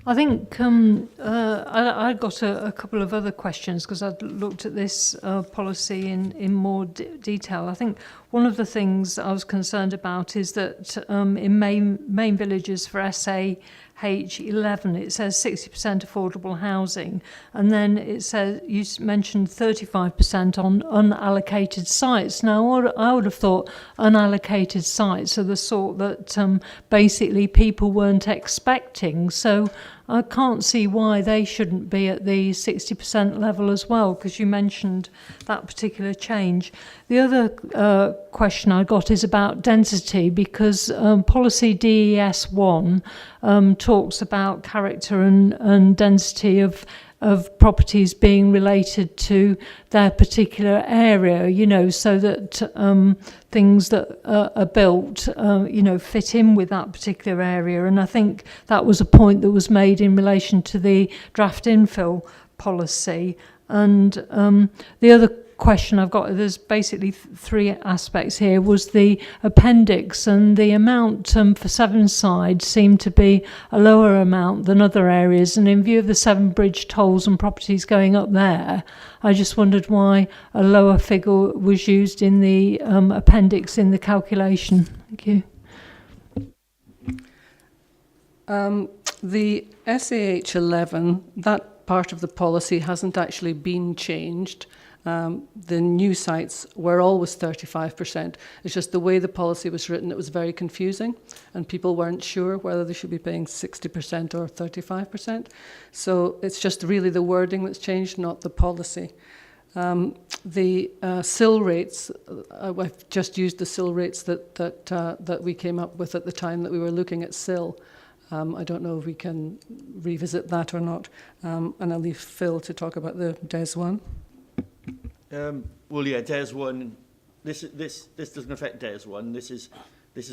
A: I think I got a couple of other questions, because I'd looked at this policy in more detail. I think one of the things I was concerned about is that in main villages for SAH11, it says 60% affordable housing, and then it says, you mentioned 35% on unallocated sites. Now, I would have thought unallocated sites are the sort that basically people weren't expecting, so I can't see why they shouldn't be at the 60% level as well, because you mentioned that particular change. The other question I got is about density, because policy DES1 talks about character and density of of properties being related to their particular area, you know, so that things that are built, you know, fit in with that particular area. And I think that was a point that was made in relation to the draft infill policy. And the other question I've got, there's basically three aspects here, was the appendix, and the amount for Sevenside seemed to be a lower amount than other areas, and in view of the Severn Bridge tolls and properties going up there, I just wondered why a lower figure was used in the appendix in the calculation. Thank you.
E: The SAH 11, that part of the policy hasn't actually been changed. The new sites were always 35%. It's just the way the policy was written, it was very confusing, and people weren't sure whether they should be paying 60% or 35%. So it's just really the wording that's changed, not the policy. The SIL rates, I've just used the SIL rates that we came up with at the time that we were looking at SIL. I don't know if we can revisit that or not. And I'll leave Phil to talk about the DES one.
D: Well, yeah, DES 1, this doesn't affect DES 1. This is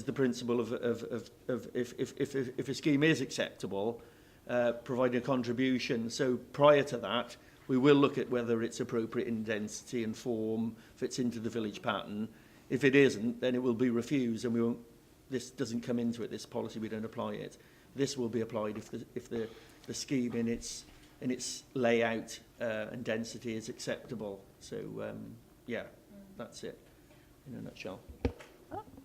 D: the principle of if a scheme is acceptable, providing a contribution. So prior to that, we will look at whether it's appropriate in density and form, fits into the village pattern. If it isn't, then it will be refused, and we won't. This doesn't come into it. This policy, we don't apply it. This will be applied if the scheme in its layout and density is acceptable. So, yeah, that's it in a nutshell.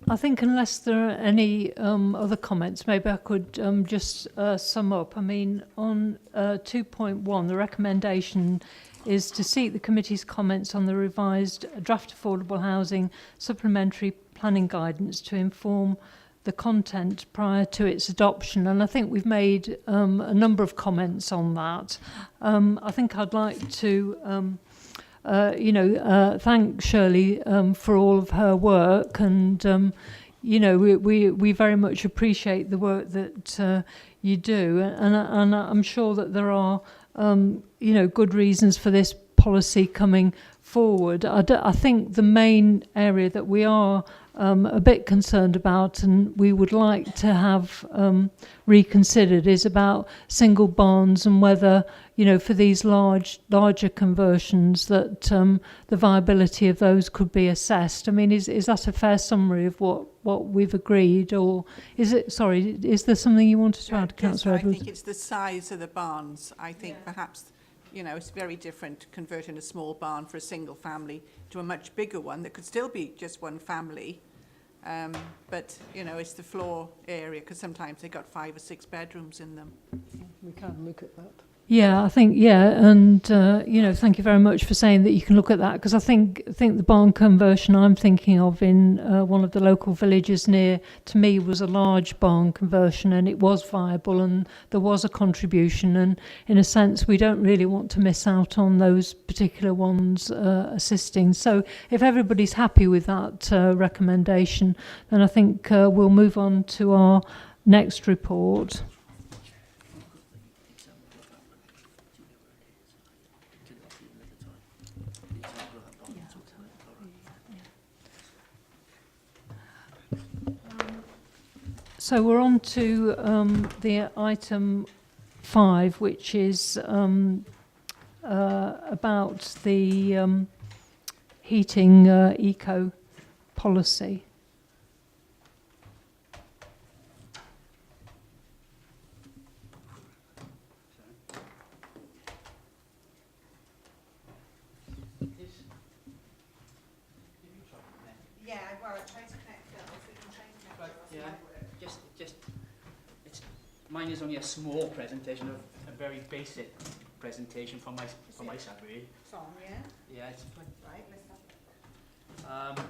A: I think unless there are any other comments, maybe I could just sum up. I mean, on 2.1, the recommendation is to seek the committee's comments on the revised draft affordable housing supplementary planning guidance to inform the content prior to its adoption. And I think we've made a number of comments on that. I think I'd like to thank Shirley for all of her work, and we very much appreciate the work that you do, and I'm sure that there are good reasons for this policy coming forward. I think the main area that we are a bit concerned about, and we would like to have reconsidered, is about single barns, and whether, for these larger conversions, that the viability of those could be assessed. I mean, is that a fair summary of what we've agreed, or is it? Sorry, is there something you wanted to add, Councillor Edwards?
H: I think it's the size of the barns. I think perhaps, it's very different converting a small barn for a single family to a much bigger one that could still be just one family. But, it's the floor area, because sometimes they've got 5 or 6 bedrooms in them.
E: We can look at that.
A: Yeah, I think, and, thank you very much for saying that you can look at that, because I think the barn conversion I'm thinking of in one of the local villages near to me was a large barn conversion, and it was viable, and there was a contribution, and in a sense we don't really want to miss out on those particular ones assisting. So if everybody's happy with that recommendation, then I think we'll move on to our next report. So we're on to the item 5, which is about the heating eco policy.
F: Yeah, well, I tried to connect Phil, so we can try and connect Phil.
L: Yeah, mine is only a small presentation, a very basic presentation from my side, really.
F: It's on, yeah?
L: Yeah, it's
F: Right, let's have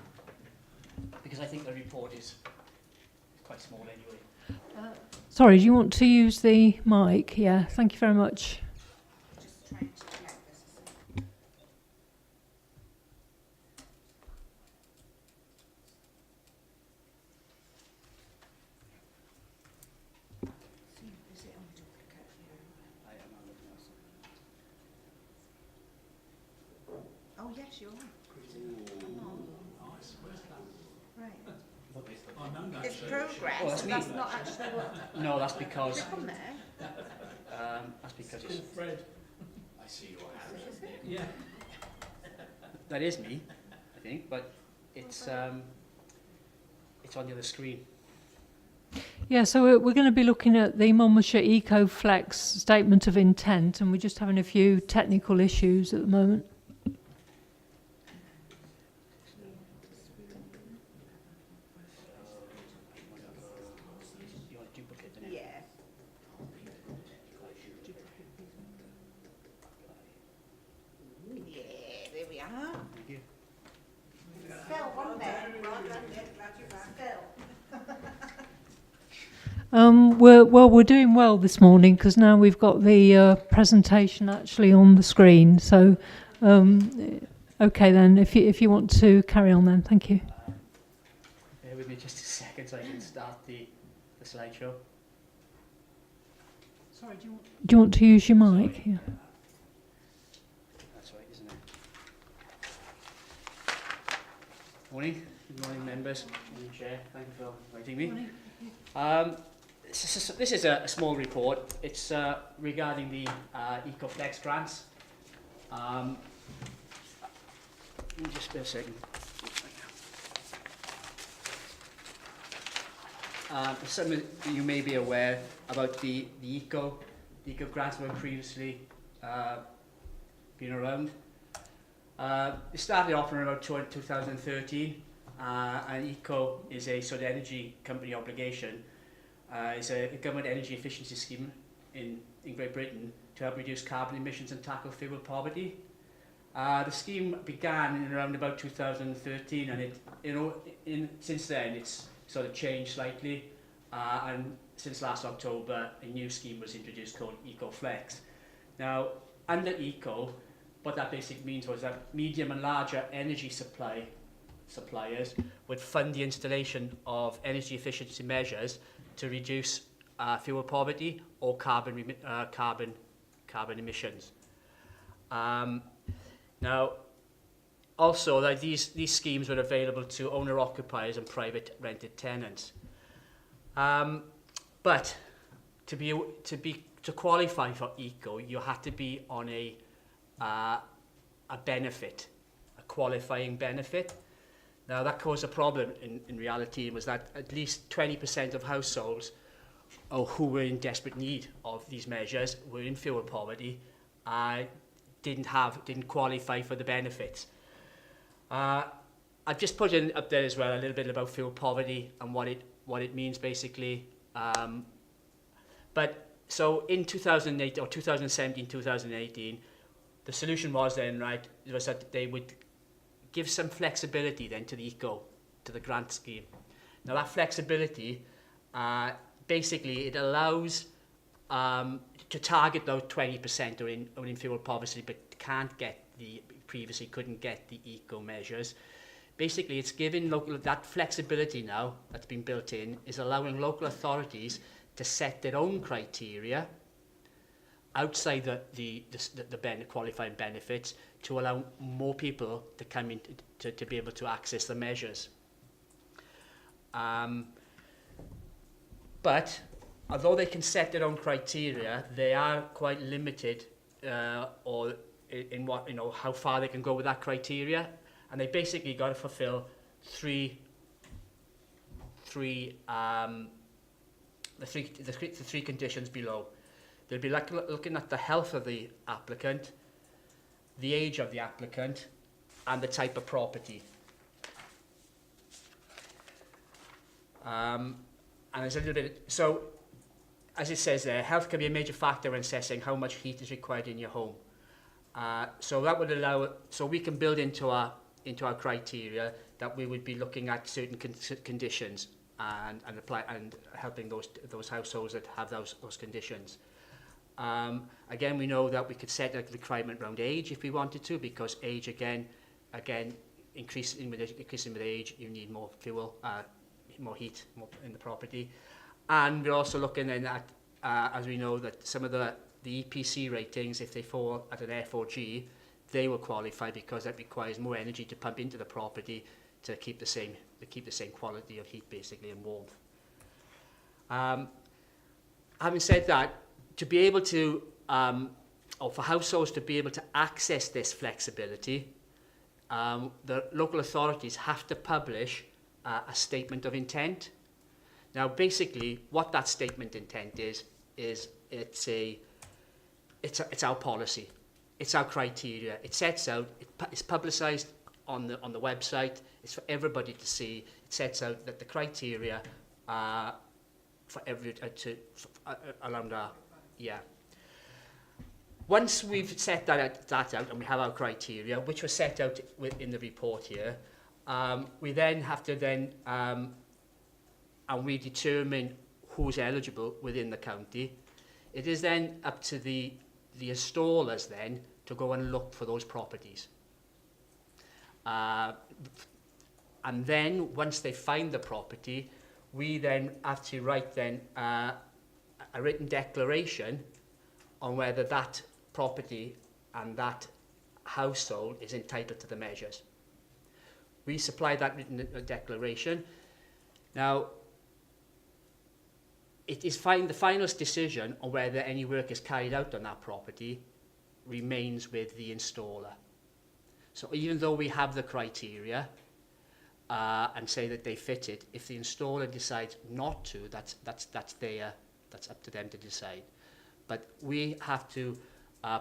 L: because I think the report is quite small anyway.
A: Sorry, do you want to use the mic? Yeah, thank you very much.
F: just trying to connect this. Is it on duplicate?
L: I am looking at something.
F: Yes, you're on. Right.
I: I know that.
F: It's progress.
L: Oh, that's me.
F: That's not actually what.
L: No, that's because
F: Click on there.
L: that's because it's,
I: Fred.
G: I see your hand.
I: Yeah.
L: that is me, I think, but it's on the other screen.
A: Yeah, so we're going to be looking at the Monmouthshire EcoFlex statement of intent, and we're just having a few technical issues at the moment.
L: You want to duplicate the name?
F: Yeah. Yeah, there we are.
L: Thank you.
F: Phil, one there. Well done, Nick. Glad you're back. Phil.
A: We're doing well this morning because now we've got the presentation actually on the screen. So, okay then, if you want to carry on then, thank you.
L: Bear with me just a second so I can start the slideshow.
A: Sorry, do you want to use your mic? Yeah.
L: That's right, isn't it? Morning. Good morning, members. Morning, Chair. Thank you for inviting me. This is a small report. It's regarding the EcoFlex grants. Just a second. Some of you may be aware about the eco grants that were previously been around. It started off in about 2013, and ECO is a sort of energy company obligation. It's a government energy efficiency scheme in Great Britain to help reduce carbon emissions and tackle fuel poverty. The scheme began in around about 2013, and since then it's sort of changed slightly. And since last October, a new scheme was introduced called EcoFlex. Now, under ECO, what that basically means was that medium and larger energy suppliers would fund the installation of energy efficiency measures to reduce fuel poverty or carbon emissions. Now, also that these schemes were available to owner-occupiers and private rented tenants. But to qualify for ECO, you had to be on a benefit, a qualifying benefit. Now that caused a problem in reality, was that at least 20% of households who were in desperate need of these measures were in fuel poverty, didn't qualify for the benefits. I've just put in up there as well a little bit about fuel poverty and what it means basically. But so in 2008 or 2017, 2018, the solution was then was that they would give some flexibility then to the ECO, to the grant scheme. Now that flexibility, basically it allows to target those 20% who are in fuel poverty but previously couldn't get the ECO measures. Basically it's giving that flexibility now that's been built in is allowing local authorities to set their own criteria outside the qualifying benefits to allow more people to come in to be able to access the measures. But although they can set their own criteria, they are quite limited or in what how far they can go with that criteria, and they basically got to fulfill three conditions below. They'll be looking at the health of the applicant, the age of the applicant, and the type of property. And there's a little bit, so as it says there, health can be a major factor in assessing how much heat is required in your home. So that would allow, so we can build into our criteria that we would be looking at certain conditions and helping those households that have those conditions. Again, we know that we could set a requirement around age if we wanted to, because age again increasing with age, you need more fuel, more heat in the property. And we're also looking then at, as we know, that some of the EPC ratings, if they fall at an F or G, they will qualify because that requires more energy to pump into the property to keep the same quality of heat, basically, and warmth. Having said that, to be able to, or for households to be able to access this flexibility, the local authorities have to publish a statement of intent. Now, basically, what that statement intent is it's our policy, it's our criteria. It sets out, it's publicised on the website. It's for everybody to see. It sets out that the criteria are for around our, yeah. Once we've set that out and we have our criteria, which were set out in the report here, we then have to and we determine who's eligible within the county. It is then up to the installers then to go and look for those properties. And then once they find the property, we then have to write then a written declaration on whether that property and that household is entitled to the measures. We supply that written declaration. Now, it is the final decision on whether any work is carried out on that property remains with the installer. So even though we have the criteria and say that they fit it, if the installer decides not to, that's up to them to decide. But we have to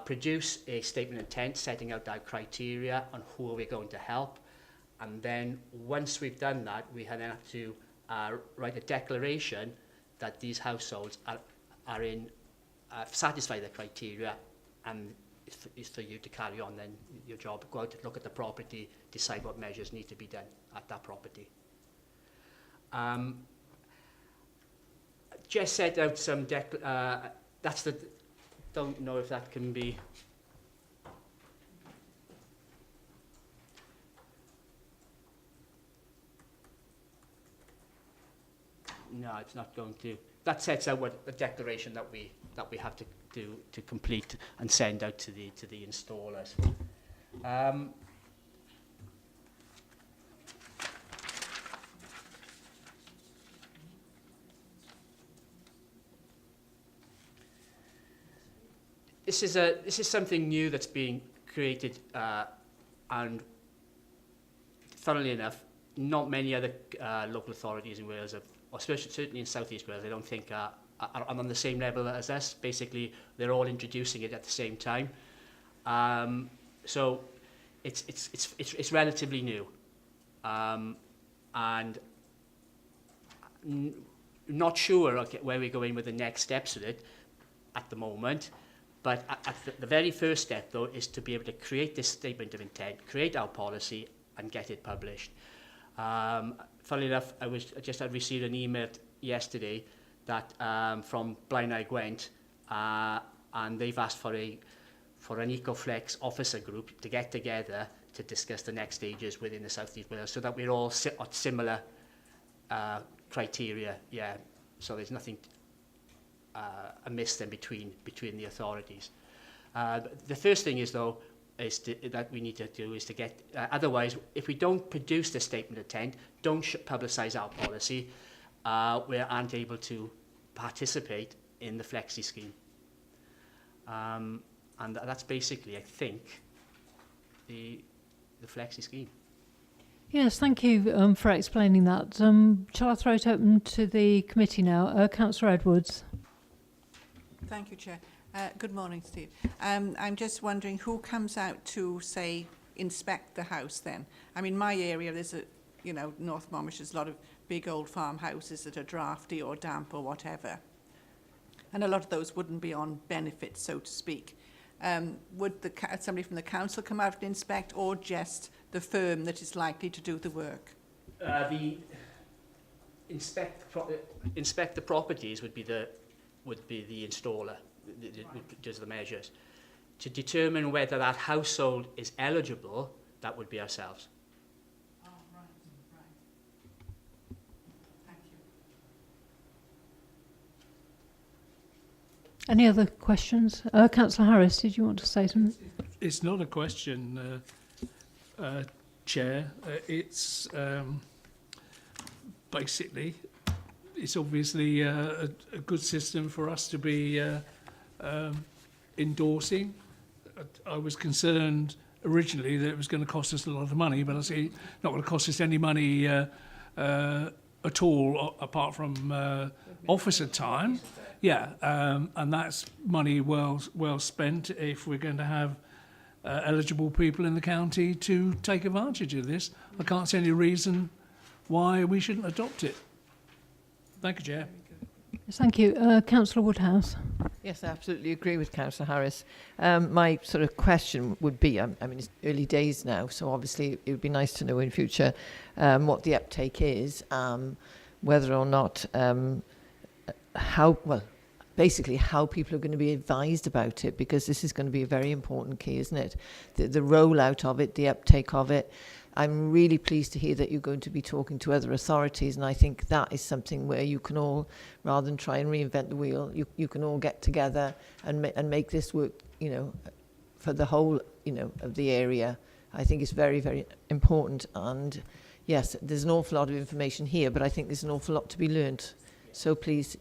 L: produce a statement of intent setting out our criteria on who are we going to help, and then once we've done that, we then have to write a declaration that these households are in satisfy the criteria, and it's for you to carry on then your job. Go out and look at the property, decide what measures need to be done at that property. Just set out some don't know if that can be. No, it's not going to. That sets out what the declaration that we have to do to complete and send out to the installers. This is something new that's being created, and funnily enough, not many other local authorities in Wales, or certainly in South East Wales, I don't think are on the same level as us. Basically, they're all introducing it at the same time. So it's relatively new, and not sure where we're going with the next steps with it at the moment. But at the very first step, though, is to be able to create this statement of intent, create our policy, and get it published. Funnily enough, I received an email yesterday that from Blaen y Gwent, and they've asked for an EcoFlex officer group to get together to discuss the next stages within the South East Wales, so that we're all at similar criteria. Yeah, so there's nothing amiss then between the authorities. The first thing is, though, that we need to do is to get, otherwise, if we don't produce the statement of intent, don't publicise our policy, we aren't able to participate in the Flexi scheme. And that's basically, I think, the Flexi scheme.
A: Yes, thank you for explaining that. Shall I throw it open to the committee now? Councillor Edwards.
H: Thank you, Chair. Good morning, Steve. I'm just wondering who comes out to, say, inspect the house then? I mean, my area, there's North Monmouth, there's a lot of big old farmhouses that are drafty or damp or whatever. And a lot of those wouldn't be on benefits, so to speak. Would somebody from the council come out and inspect, or just the firm that is likely to do the work?
L: Inspect the properties would be the installer that does the measures. To determine whether that household is eligible, that would be ourselves.
H: Oh, right. Thank you.
A: Any other questions? Councillor Harris, did you want to say something?
I: It's not a question, Chair. It's basically, it's obviously a good system for us to be endorsing. I was concerned originally that it was going to cost us a lot of money, but I see not going to cost us any money at all, apart from officer time. Yeah, and that's money well spent if we're going to have eligible people in the county to take advantage of this. I can't see any reason why we shouldn't adopt it. Thank you, Chair.
A: Thank you. Councillor Woodhouse.
K: Yes, I absolutely agree with Councillor Harris. My sort of question would be, I mean, it's early days now, so obviously it would be nice to know in future what the uptake is, whether or not, basically how people are going to be advised about it, because this is going to be a very important key, isn't it? The rollout of it, the uptake of it. I'm really pleased to hear that you're going to be talking to other authorities, and I think that is something where you can all, rather than try and reinvent the wheel, you can all get together and make this work, you know, for the whole, you know, of the area. I think it's very, very important. And yes, there's an awful lot of information here, but I think there's an awful lot to be learned. So please,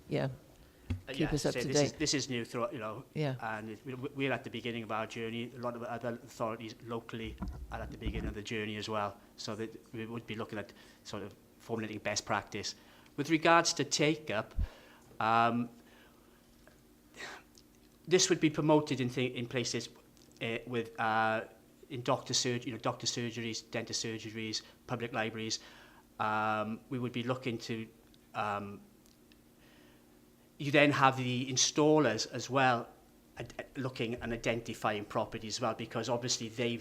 K: keep us up to date.
L: This is new, you know,
K: Yeah.
L: and we're at the beginning of our journey. A lot of other authorities locally are at the beginning of the journey as well. So that we would be looking at sort of formulating best practice. With regards to take-up, this would be promoted in places with in doctor surgeries, dentist surgeries, public libraries. We would be looking to you then have the installers as well looking and identifying properties as well, because obviously they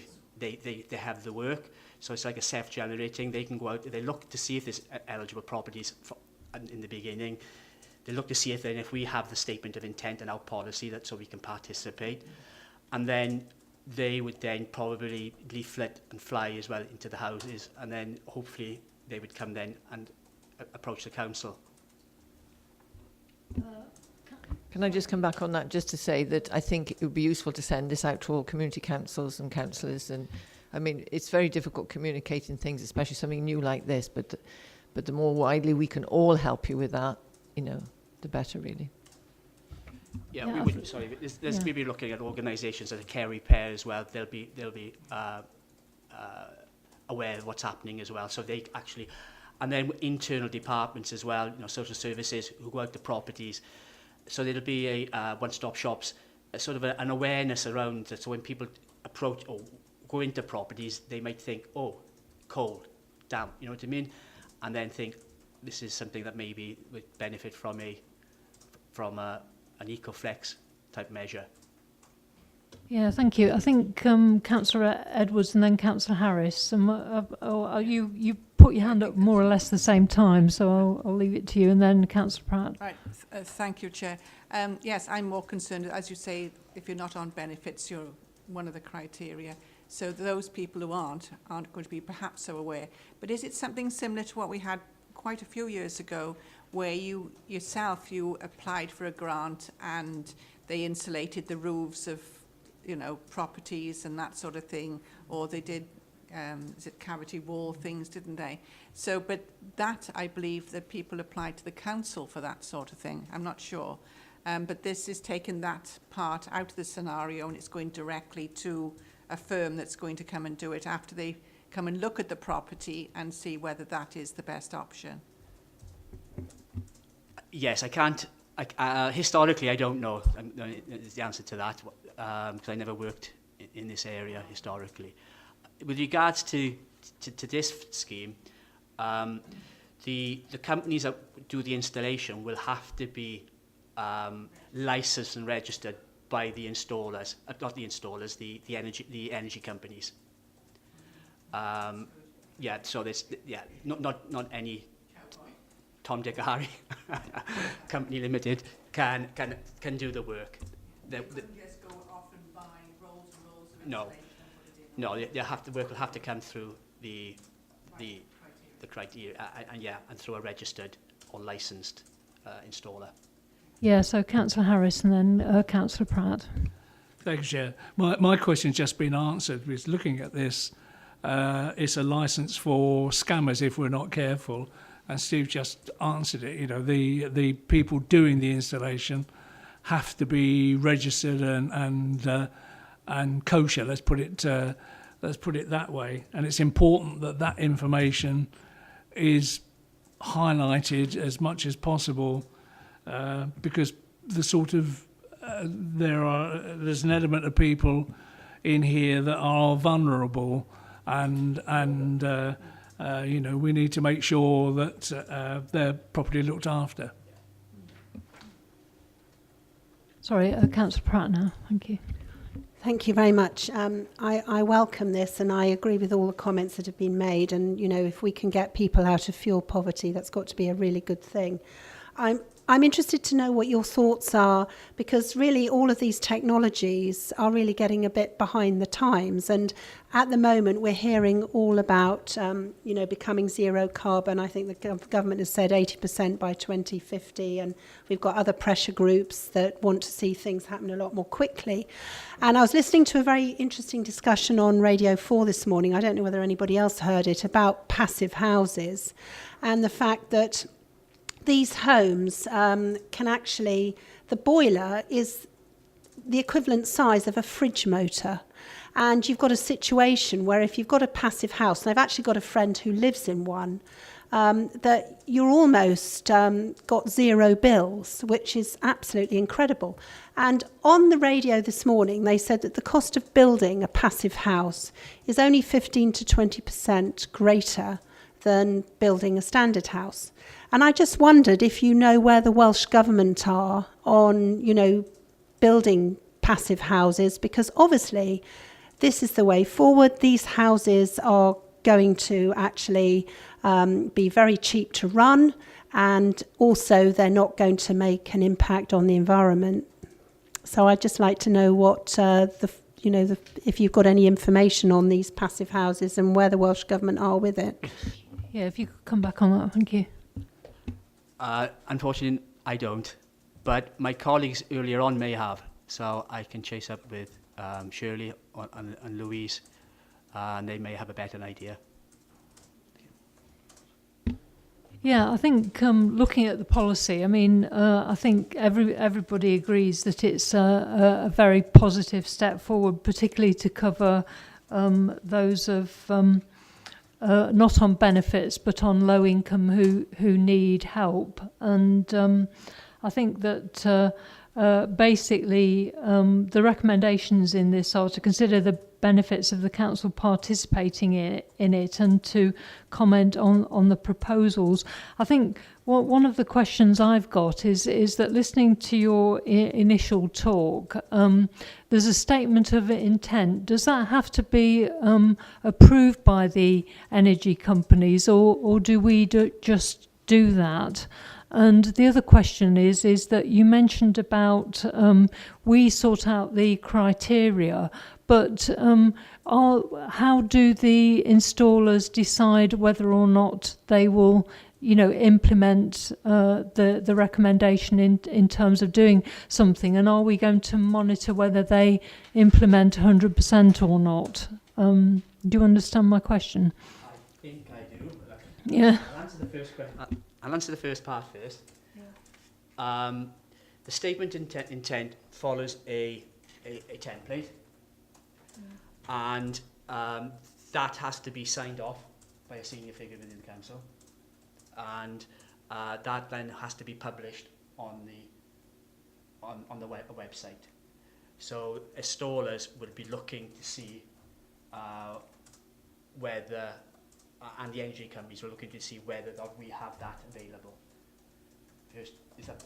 L: have the work, so it's like a self-generating. They can go out, they look to see if there's eligible properties in the beginning. They look to see if we have the statement of intent and our policy, that so we can participate, and then they would then probably leaflet and fly as well into the houses, and then hopefully they would come then and approach the council.
K: Can I just come back on that, just to say that I think it would be useful to send this out to all community councils and councillors. And I mean, it's very difficult communicating things, especially something new like this, but the more widely we can all help you with that, you know, the better, really.
L: Yeah, we would. Sorry, we'd be looking at organisations like Care Repair as well. They'll be aware of what's happening as well. So they actually, and then internal departments as well. You know, social services who go out to properties. So there'll be a one-stop shops, sort of an awareness around it. So when people approach or go into properties, they might think, oh, cold, damp, you know what I mean? And then think, this is something that maybe would benefit from an EcoFlex type measure.
A: Yeah, thank you. I think Councillor Edwards and then Councillor Harris. You put your hand up more or less the same time, so I'll leave it to you, and then Councillor Pratt.
H: Right, thank you, Chair. Yes, I'm more concerned, as you say, if you're not on benefits, you're one of the criteria. So those people who aren't going to be perhaps so aware. But is it something similar to what we had quite a few years ago, where you applied for a grant and they insulated the roofs of, you know, properties and that sort of thing, or they did is it cavity wall things, didn't they? So, but that, I believe that people applied to the council for that sort of thing. I'm not sure. But this is taking that part out of the scenario, and it's going directly to a firm that's going to come and do it after they come and look at the property and see whether that is the best option.
L: Yes, I can't. Historically, I don't know is the answer to that, because I never worked in this area historically. With regards to this scheme, the companies that do the installation will have to be licensed and registered by the installers, not the installers, the energy companies. Yeah, so there's not any Tom, Dick, or Harry company limited can do the work. They
H: just go off and buy rolls and rolls of insulation.
L: No, the work will have to come through the criteria, and through a registered or licensed installer.
A: Yeah, so Councillor Harris and then Councillor Pratt.
I: Thank you, Chair. My question's just been answered. With looking at this, it's a licence for scammers if we're not careful. And Steve just answered it. You know, the people doing the installation have to be registered and kosher. Let's put it that way. And it's important that information is highlighted as much as possible, because the sort of there's an element of people in here that are vulnerable, and you know, we need to make sure that they're properly looked after.
A: Sorry, Councillor Pratt now. Thank you.
J: Thank you very much. I welcome this, and I agree with all the comments that have been made. And, you know, if we can get people out of fuel poverty, that's got to be a really good thing. I'm interested to know what your thoughts are, because really all of these technologies are really getting a bit behind the times. And at the moment, we're hearing all about, you know, becoming zero carbon. I think the government has said 80% by 2050. And we've got other pressure groups that want to see things happen a lot more quickly. And I was listening to a very interesting discussion on Radio 4 this morning. I don't know whether anybody else heard it, about passive houses and the fact that these homes can actually, the boiler is the equivalent size of a fridge motor. And you've got a situation where if you've got a passive house, and I've actually got a friend who lives in one, that you're almost got zero bills, which is absolutely incredible. And on the radio this morning, they said that the cost of building a passive house is only 15 to 20% greater than building a standard house. And I just wondered if you know where the Welsh Government are on, you know, building passive houses, because obviously this is the way forward. These houses are going to actually be very cheap to run, and also they're not going to make an impact on the environment. So I'd just like to know what if you've got any information on these passive houses and where the Welsh Government are with it.
A: Yeah, if you could come back on that, thank you.
L: Unfortunately, I don't, but my colleagues earlier on may have, so I can chase up with Shirley and Louise, and they may have a better idea.
A: Yeah, I think looking at the policy, I mean, I think everybody agrees that it's a very positive step forward, particularly to cover those of not on benefits but on low income who need help. And I think that basically the recommendations in this are to consider the benefits of the council participating in it and to comment on the proposals. I think one of the questions I've got is that listening to your initial talk, there's a statement of intent. Does that have to be approved by the energy companies, or do we just do that? And the other question is that you mentioned about we sort out the criteria, but how do the installers decide whether or not they will, you know, implement the recommendation in terms of doing something? And are we going to monitor whether they implement 100% or not? Do you understand my question?
L: I think I do.
A: Yeah.
L: I'll answer the first question. I'll answer the first part first. Yeah. The statement intent follows a template, and that has to be signed off by a senior figure within the council, and that then has to be published on the website. So installers will be looking to see whether, and the energy companies are looking to see whether we have that available. First, is that,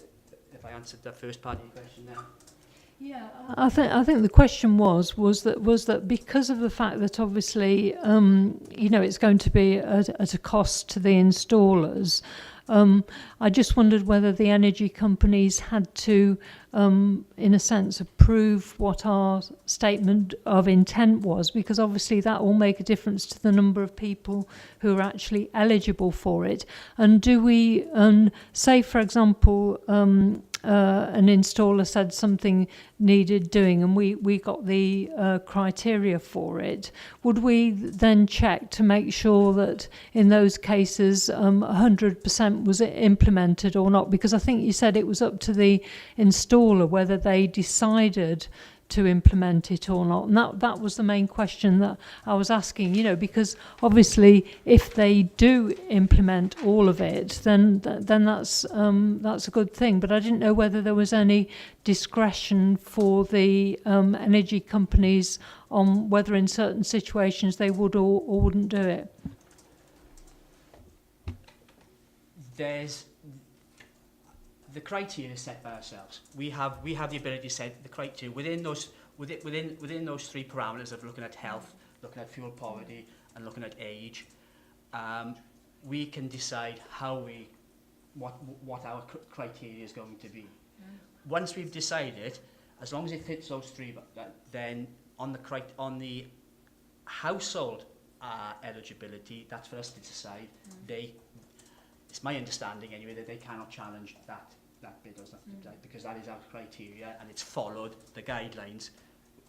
L: if I answered the first part of your question now?
A: Yeah, I think the question was that because of the fact that obviously you know, it's going to be at a cost to the installers. I just wondered whether the energy companies had to, in a sense, approve what our statement of intent was, because obviously that will make a difference to the number of people who are actually eligible for it. And do we, say, for example, an installer said something needed doing and we got the criteria for it, would we then check to make sure that in those cases 100% was implemented or not? Because I think you said it was up to the installer whether they decided to implement it or not, and that was the main question that I was asking, you know, because obviously if they do implement all of it, then that's a good thing. But I didn't know whether there was any discretion for the energy companies on whether in certain situations they would or wouldn't do it.
L: There's the criteria set by ourselves. We have the ability to set the criteria within those three parameters of looking at health, looking at fuel poverty, and looking at age. We can decide what our criteria is going to be. Once we've decided, as long as it fits those three, then on the household eligibility, that's for us to decide. It's my understanding anyway that they cannot challenge that bit or something, because that is our criteria and it's followed the guidelines,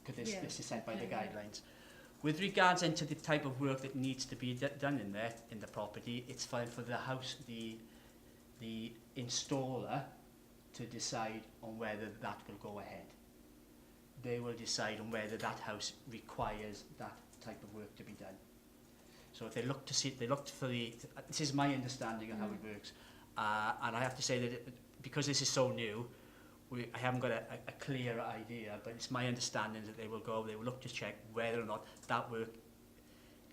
L: because this is set by the guidelines. With regards into the type of work that needs to be done in the property, it's fine for the installer to decide on whether that will go ahead. They will decide on whether that house requires that type of work to be done. So if this is my understanding of how it works, and I have to say that because this is so new, I haven't got a clear idea, but it's my understanding that they will look to check whether or not that work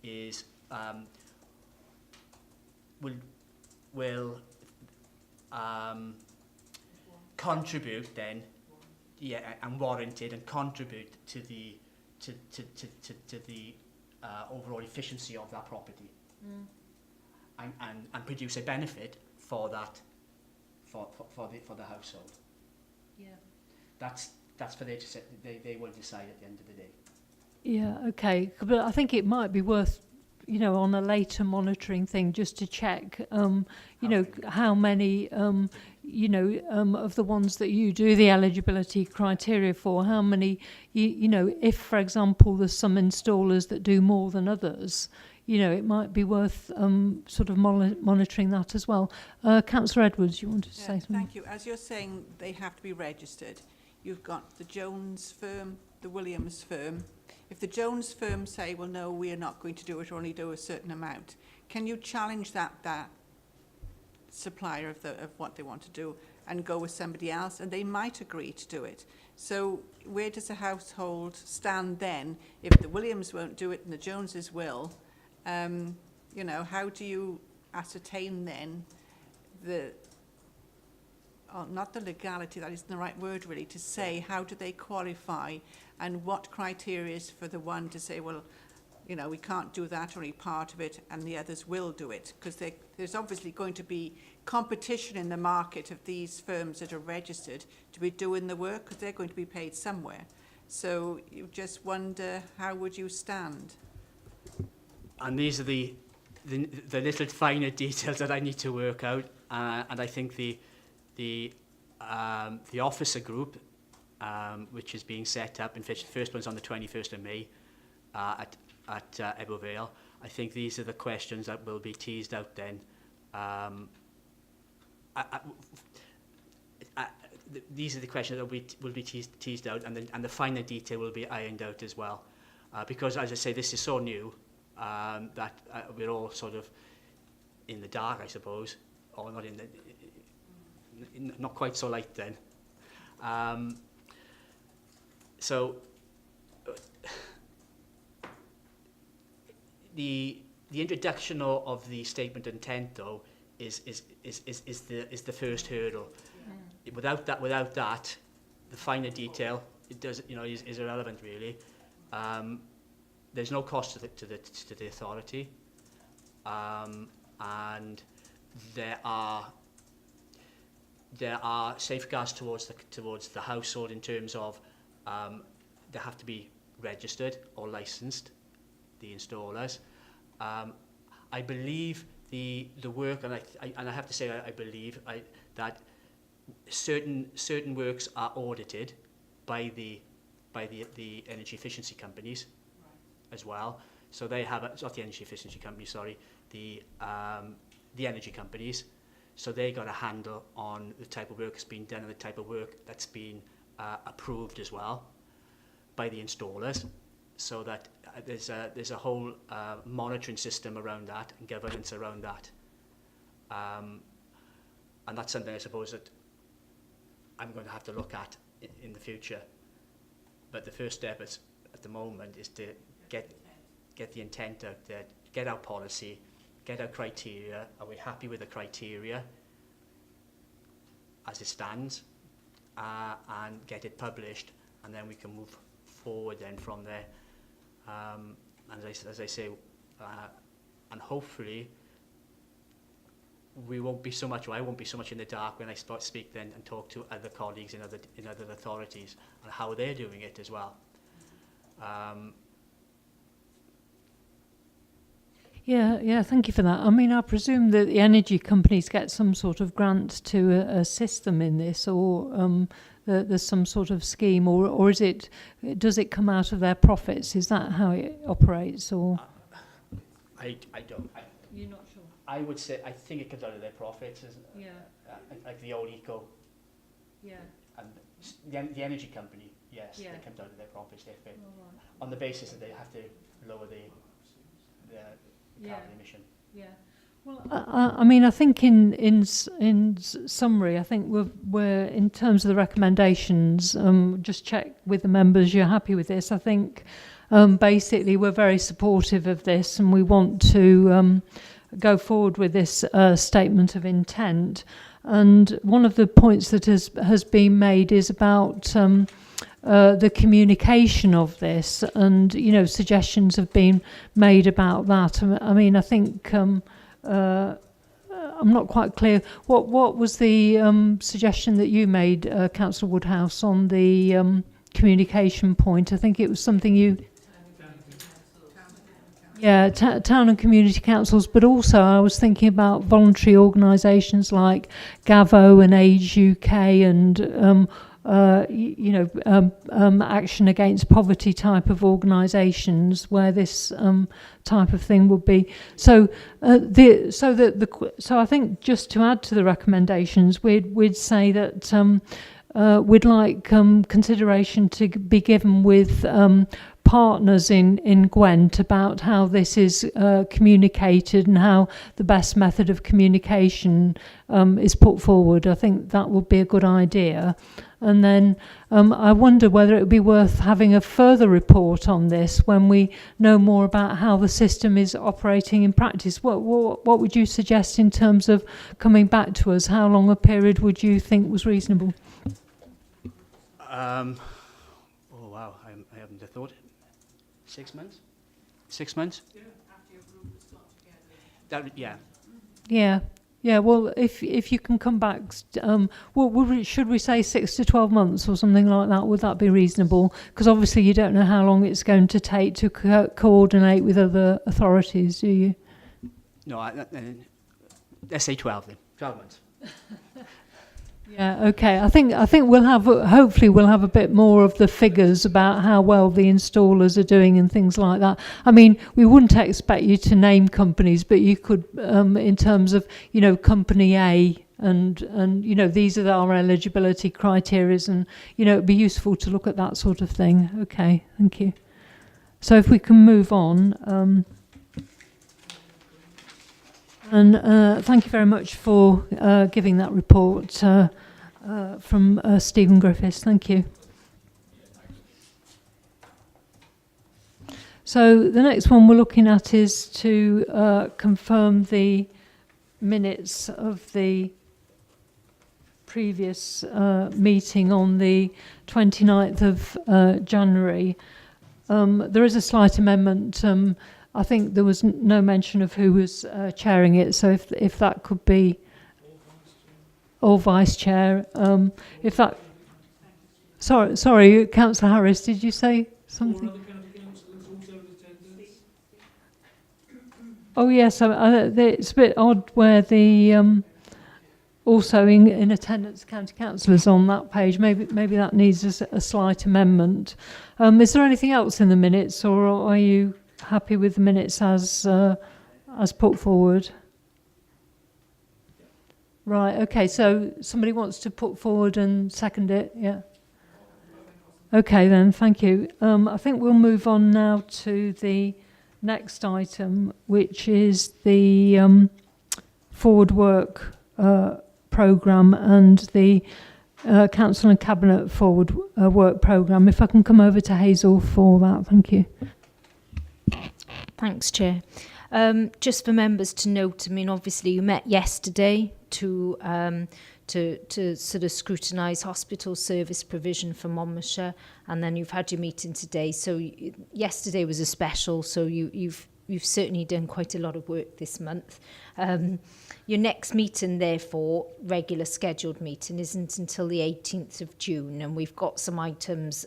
L: is will contribute then, and warranted and contribute to the overall efficiency of that property, and produce a benefit for that for the household.
B: Yeah.
L: That's for they to say. They will decide at the end of the day.
A: Yeah, okay. But I think it might be worth, you know, on a later monitoring thing, just to check, how many, of the ones that you do the eligibility criteria for, how many, if, for example, there's some installers that do more than others, it might be worth sort of monitoring that as well. Councillor Edwards, you wanted to say something?
H: Thank you. As you're saying, they have to be registered. You've got the Jones firm, the Williams firm. If the Jones firm say, well, no, we are not going to do it, or only do a certain amount, can you challenge that supplier of what they want to do and go with somebody else? And they might agree to do it. So where does a household stand then if the Williams won't do it and the Joneses will? How do you ascertain then not the legality, that isn't the right word really, to say how do they qualify and what criteria is for the one to say, well, we can't do that or any part of it, and the others will do it, because there's obviously going to be competition in the market of these firms that are registered to be doing the work, because they're going to be paid somewhere. So you just wonder, how would you stand?
L: And these are the little finer details that I need to work out, and I think the officer group, which is being set up, in fact, the first one's on the 21st of May at Ebble Vale. I think these are the questions that will be teased out then. These are the questions that will be teased out, and the finer detail will be ironed out as well. Because, as I say, this is so new that we're all sort of in the dark, I suppose, or not not quite so light then. So the introduction of the statement of intent, though, is the first hurdle. Yeah. Without that, the finer detail is irrelevant really. There's no cost to the authority, and there are safeguards towards the household in terms of they have to be registered or licensed, the installers. I believe the work, and I have to say I believe that certain works are audited by the energy efficiency companies as well. So they have it's not the energy efficiency company, sorry, the energy companies. So they got a handle on the type of work that's been done and the type of work that's been approved as well by the installers. So that there's a whole monitoring system around that and governance around that. And that's something I suppose that I'm going to have to look at in the future. But the first step is, at the moment, is to get the intent out there, get our policy, get our criteria. Are we happy with the criteria as it stands? And get it published, and then we can move forward then from there. As I say, and hopefully we won't be so much, or I won't be so much in the dark when I speak then and talk to other colleagues in other authorities on how they're doing it as well.
A: Yeah, thank you for that. I mean, I presume that the energy companies get some sort of grant to assist them in this, or there's some sort of scheme, or does it come out of their profits? Is that how it operates, or?
L: I don't.
A: You're not sure?
L: I would say, I think it comes out of their profits,
A: Yeah.
L: Like the old Eco.
A: Yeah.
L: And the energy company, yes,
A: Yeah.
L: it comes out of their profits, they pay,
A: Right.
L: on the basis that they have to lower the carbon emission.
A: Yeah. Well, I mean, I think in summary, I think we're in terms of the recommendations. Just check with the members you're happy with this. I think basically we're very supportive of this, and we want to go forward with this statement of intent. And one of the points that has been made is about the communication of this, and suggestions have been made about that. I mean, I think I'm not quite clear. What was the suggestion that you made, Councillor Woodhouse, on the communication point? I think it was something you. Yeah, town and community councils, but also I was thinking about voluntary organisations like Gavo and Age UK and Action Against Poverty type of organisations where this type of thing would be. So I think just to add to the recommendations, we'd say that we'd like consideration to be given with partners in Gwent about how this is communicated and how the best method of communication is put forward. I think that would be a good idea. And then I wonder whether it would be worth having a further report on this when we know more about how the system is operating in practice. What would you suggest in terms of coming back to us? How long a period would you think was reasonable?
L: Oh wow, I haven't thought. 6 months? 6 months?
F: Yeah. After your group has got together.
A: Yeah. Well, if you can come back, should we say 6 to 12 months or something like that? Would that be reasonable? Because obviously you don't know how long it's going to take to coordinate with other authorities, do you?
L: No, let's say 12 then. 12 months.
A: Yeah, okay. I think hopefully we'll have a bit more of the figures about how well the installers are doing and things like that. I mean, we wouldn't expect you to name companies, but you could, in terms of, company A and these are our eligibility criteria, and, it'd be useful to look at that sort of thing. Okay, thank you. So if we can move on. And thank you very much for giving that report from Stephen Griffiths. Thank you. So the next one we're looking at is to confirm the minutes of the previous meeting on the 29th of January. There is a slight amendment. I think there was no mention of who was chairing it, so if that could be, or vice chair, if that. Sorry, Councillor Harris, did you say something? Oh yes, it's a bit odd where the also in attendance county councillors on that page. Maybe that needs a slight amendment. Is there anything else in the minutes, or are you happy with the minutes as put forward? Right, okay, so somebody wants to put forward and second it, yeah? Okay then, thank you. I think we'll move on now to the next item, which is the Forward Work programme and the Council and Cabinet Forward Work programme. If I can come over to Hazel for that, thank you.
B: Thanks, Chair. Just for members to note, I mean, obviously you met yesterday to sort of scrutinise hospital service provision for Monmouthshire, and then you've had your meeting today. So yesterday was a special, so you've certainly done quite a lot of work this month. Your next meeting, therefore, regular scheduled meeting, isn't until the 18th of June, and we've got some items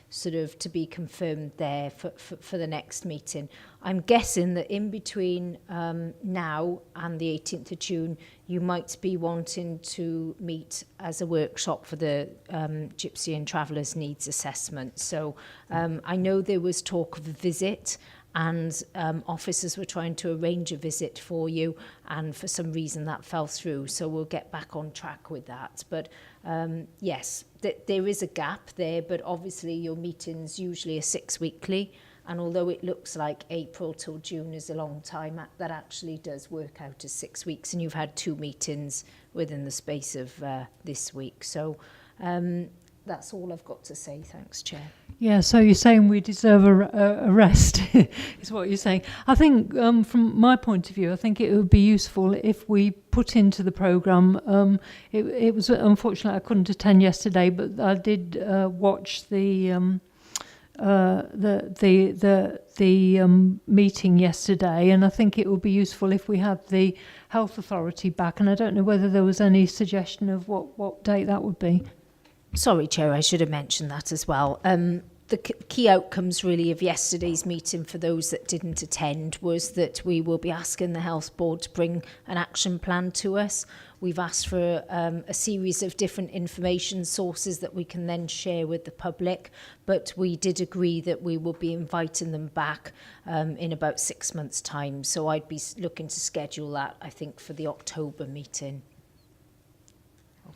B: sort of to be confirmed there for the next meeting. I'm guessing that in between now and the 18th of June, you might be wanting to meet as a workshop for the Gypsy and Travellers Needs Assessment. So I know there was talk of a visit, and officers were trying to arrange a visit for you, and for some reason that fell through, so we'll get back on track with that. But yes, there is a gap there, but obviously your meetings usually are 6 weekly, and although it looks like April till June is a long time, that actually does work out as 6 weeks, and you've had 2 meetings within the space of this week. So that's all I've got to say. Thanks, Chair.
A: Yeah, so you're saying we deserve a rest, is what you're saying. I think, from my point of view, I think it would be useful if we put into the programme. It was unfortunate I couldn't attend yesterday, but I did watch the meeting yesterday, and I think it would be useful if we had the Health Authority back. And I don't know whether there was any suggestion of what date that would be.
B: Sorry, Chair, I should have mentioned that as well. The key outcomes really of yesterday's meeting for those that didn't attend was that we will be asking the Health Board to bring an action plan to us. We've asked for a series of different information sources that we can then share with the public, but we did agree that we will be inviting them back in about 6 months' time. So I'd be looking to schedule that, I think, for the October meeting.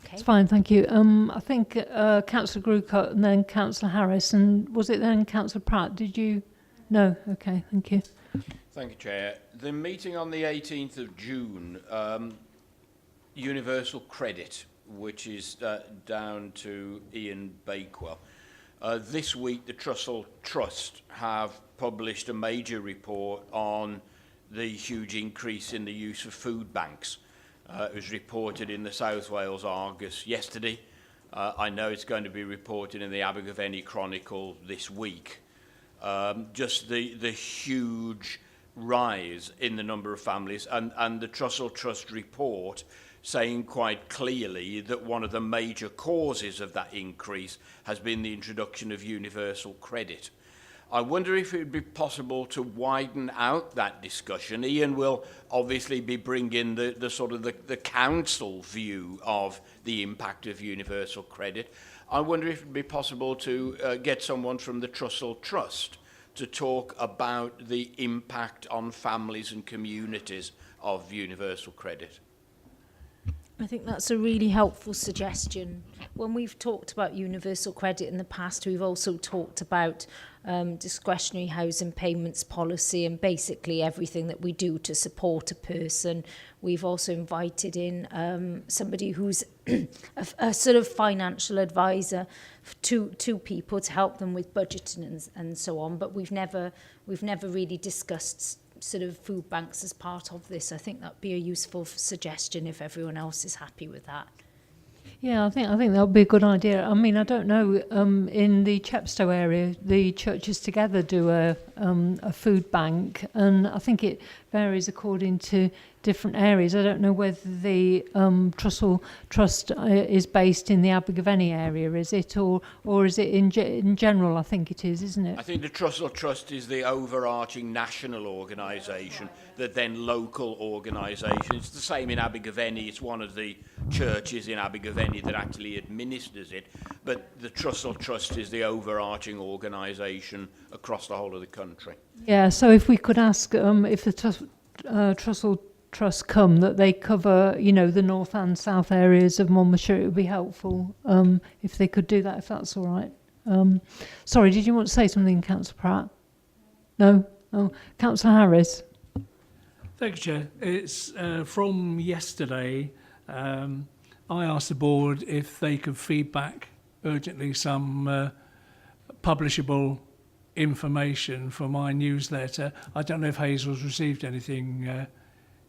B: Okay.
A: It's fine, thank you. I think Councillor Grucott and then Councillor Harris, and was it then Councillor Pratt? Did you? No? Okay, thank you.
G: Thank you, Chair. The meeting on the 18th of June, Universal Credit, which is down to Ian Bakewell. This week, the Trussell Trust have published a major report on the huge increase in the use of food banks. It was reported in the South Wales Argus yesterday. I know it's going to be reported in the Abergavenny Chronicle this week. Just the huge rise in the number of families, and the Trussell Trust report saying quite clearly that one of the major causes of that increase has been the introduction of universal credit. I wonder if it would be possible to widen out that discussion. Ian will obviously be bringing the sort of the council view of the impact of universal credit. I wonder if it would be possible to get someone from the Trussell Trust to talk about the impact on families and communities of universal credit.
B: I think that's a really helpful suggestion. When we've talked about universal credit in the past, we've also talked about discretionary housing payments policy and basically everything that we do to support a person. We've also invited in somebody who's a sort of financial advisor to people to help them with budgeting and so on. But we've never really discussed sort of food banks as part of this. I think that'd be a useful suggestion if everyone else is happy with that.
A: Yeah, I think that would be a good idea. I mean, I don't know, in the Chepstow area, the Churches Together do a food bank, and I think it varies according to different areas. I don't know whether the Trussell Trust is based in the Abergavenny area, is it, or is it in general? I think it is, isn't it?
G: I think the Trussell Trust is the overarching national organisation that then local organisations. It's the same in Abergavenny. It's one of the churches in Abergavenny that actually administers it. But the Trussell Trust is the overarching organisation across the whole of the country.
A: Yeah, so if we could ask if the Trussell Trust come, that they cover, you know, the north and south areas of Monmouthshire, it would be helpful if they could do that, if that's all right. Sorry, did you want to say something, Councillor Pratt? No? Oh, Councillor Harris.
I: Thank you, Chair. It's from yesterday. I asked the board if they could feed back urgently some publishable information for my newsletter. I don't know if Hazel's received anything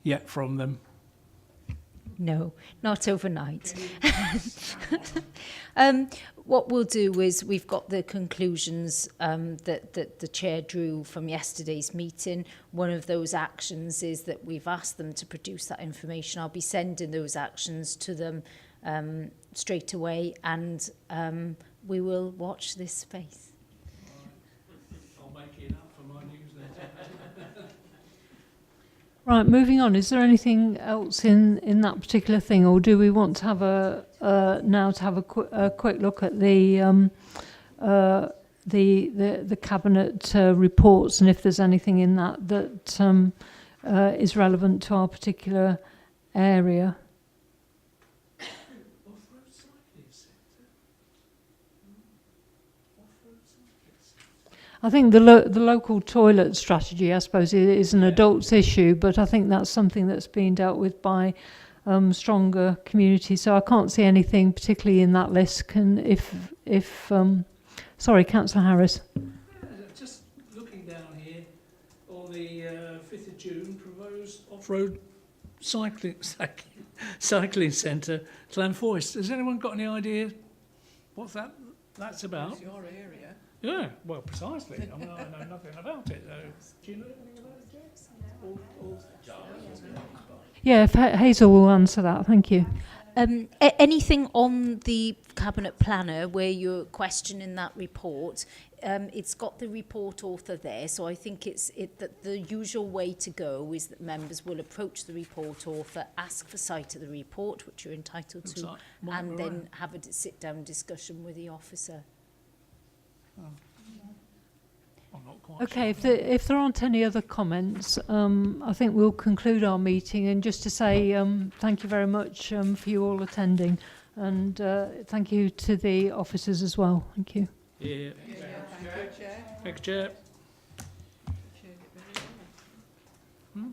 I: yet from them.
B: No, not overnight. What we'll do is we've got the conclusions that the chair drew from yesterday's meeting. One of those actions is that we've asked them to produce that information. I'll be sending those actions to them straight away, and we will watch this space.
I: I'll make it up for my newsletter.
A: Right, moving on. Is there anything else in that particular thing, or do we want to have a quick look at the cabinet reports, and if there's anything in that is relevant to our particular area? I think the local toilet strategy, I suppose, is an adults issue, but I think that's something that's being dealt with by stronger communities. So I can't see anything particularly in that list. Sorry, Councillor Harris.
I: Just looking down here on the 5th of June, proposed off-road cycling centre, Llanfoist. Has anyone got any idea what that's about?
H: It's your area.
I: Yeah, well, precisely. I mean, I know nothing about it. Do you know anything about it?
A: Yeah, if Hazel will answer that, thank you.
B: Anything on the cabinet planner where you're questioning that report? It's got the report author there, so I think that the usual way to go is that members will approach the report author, ask for sight of the report, which you're entitled to, and then have a sit-down discussion with the officer.
A: Okay, if there aren't any other comments, I think we'll conclude our meeting. And just to say thank you very much for you all attending, and thank you to the officers as well. Thank you.
I: Yeah.
H: Thank you, Chair.
I: Thank you, Chair.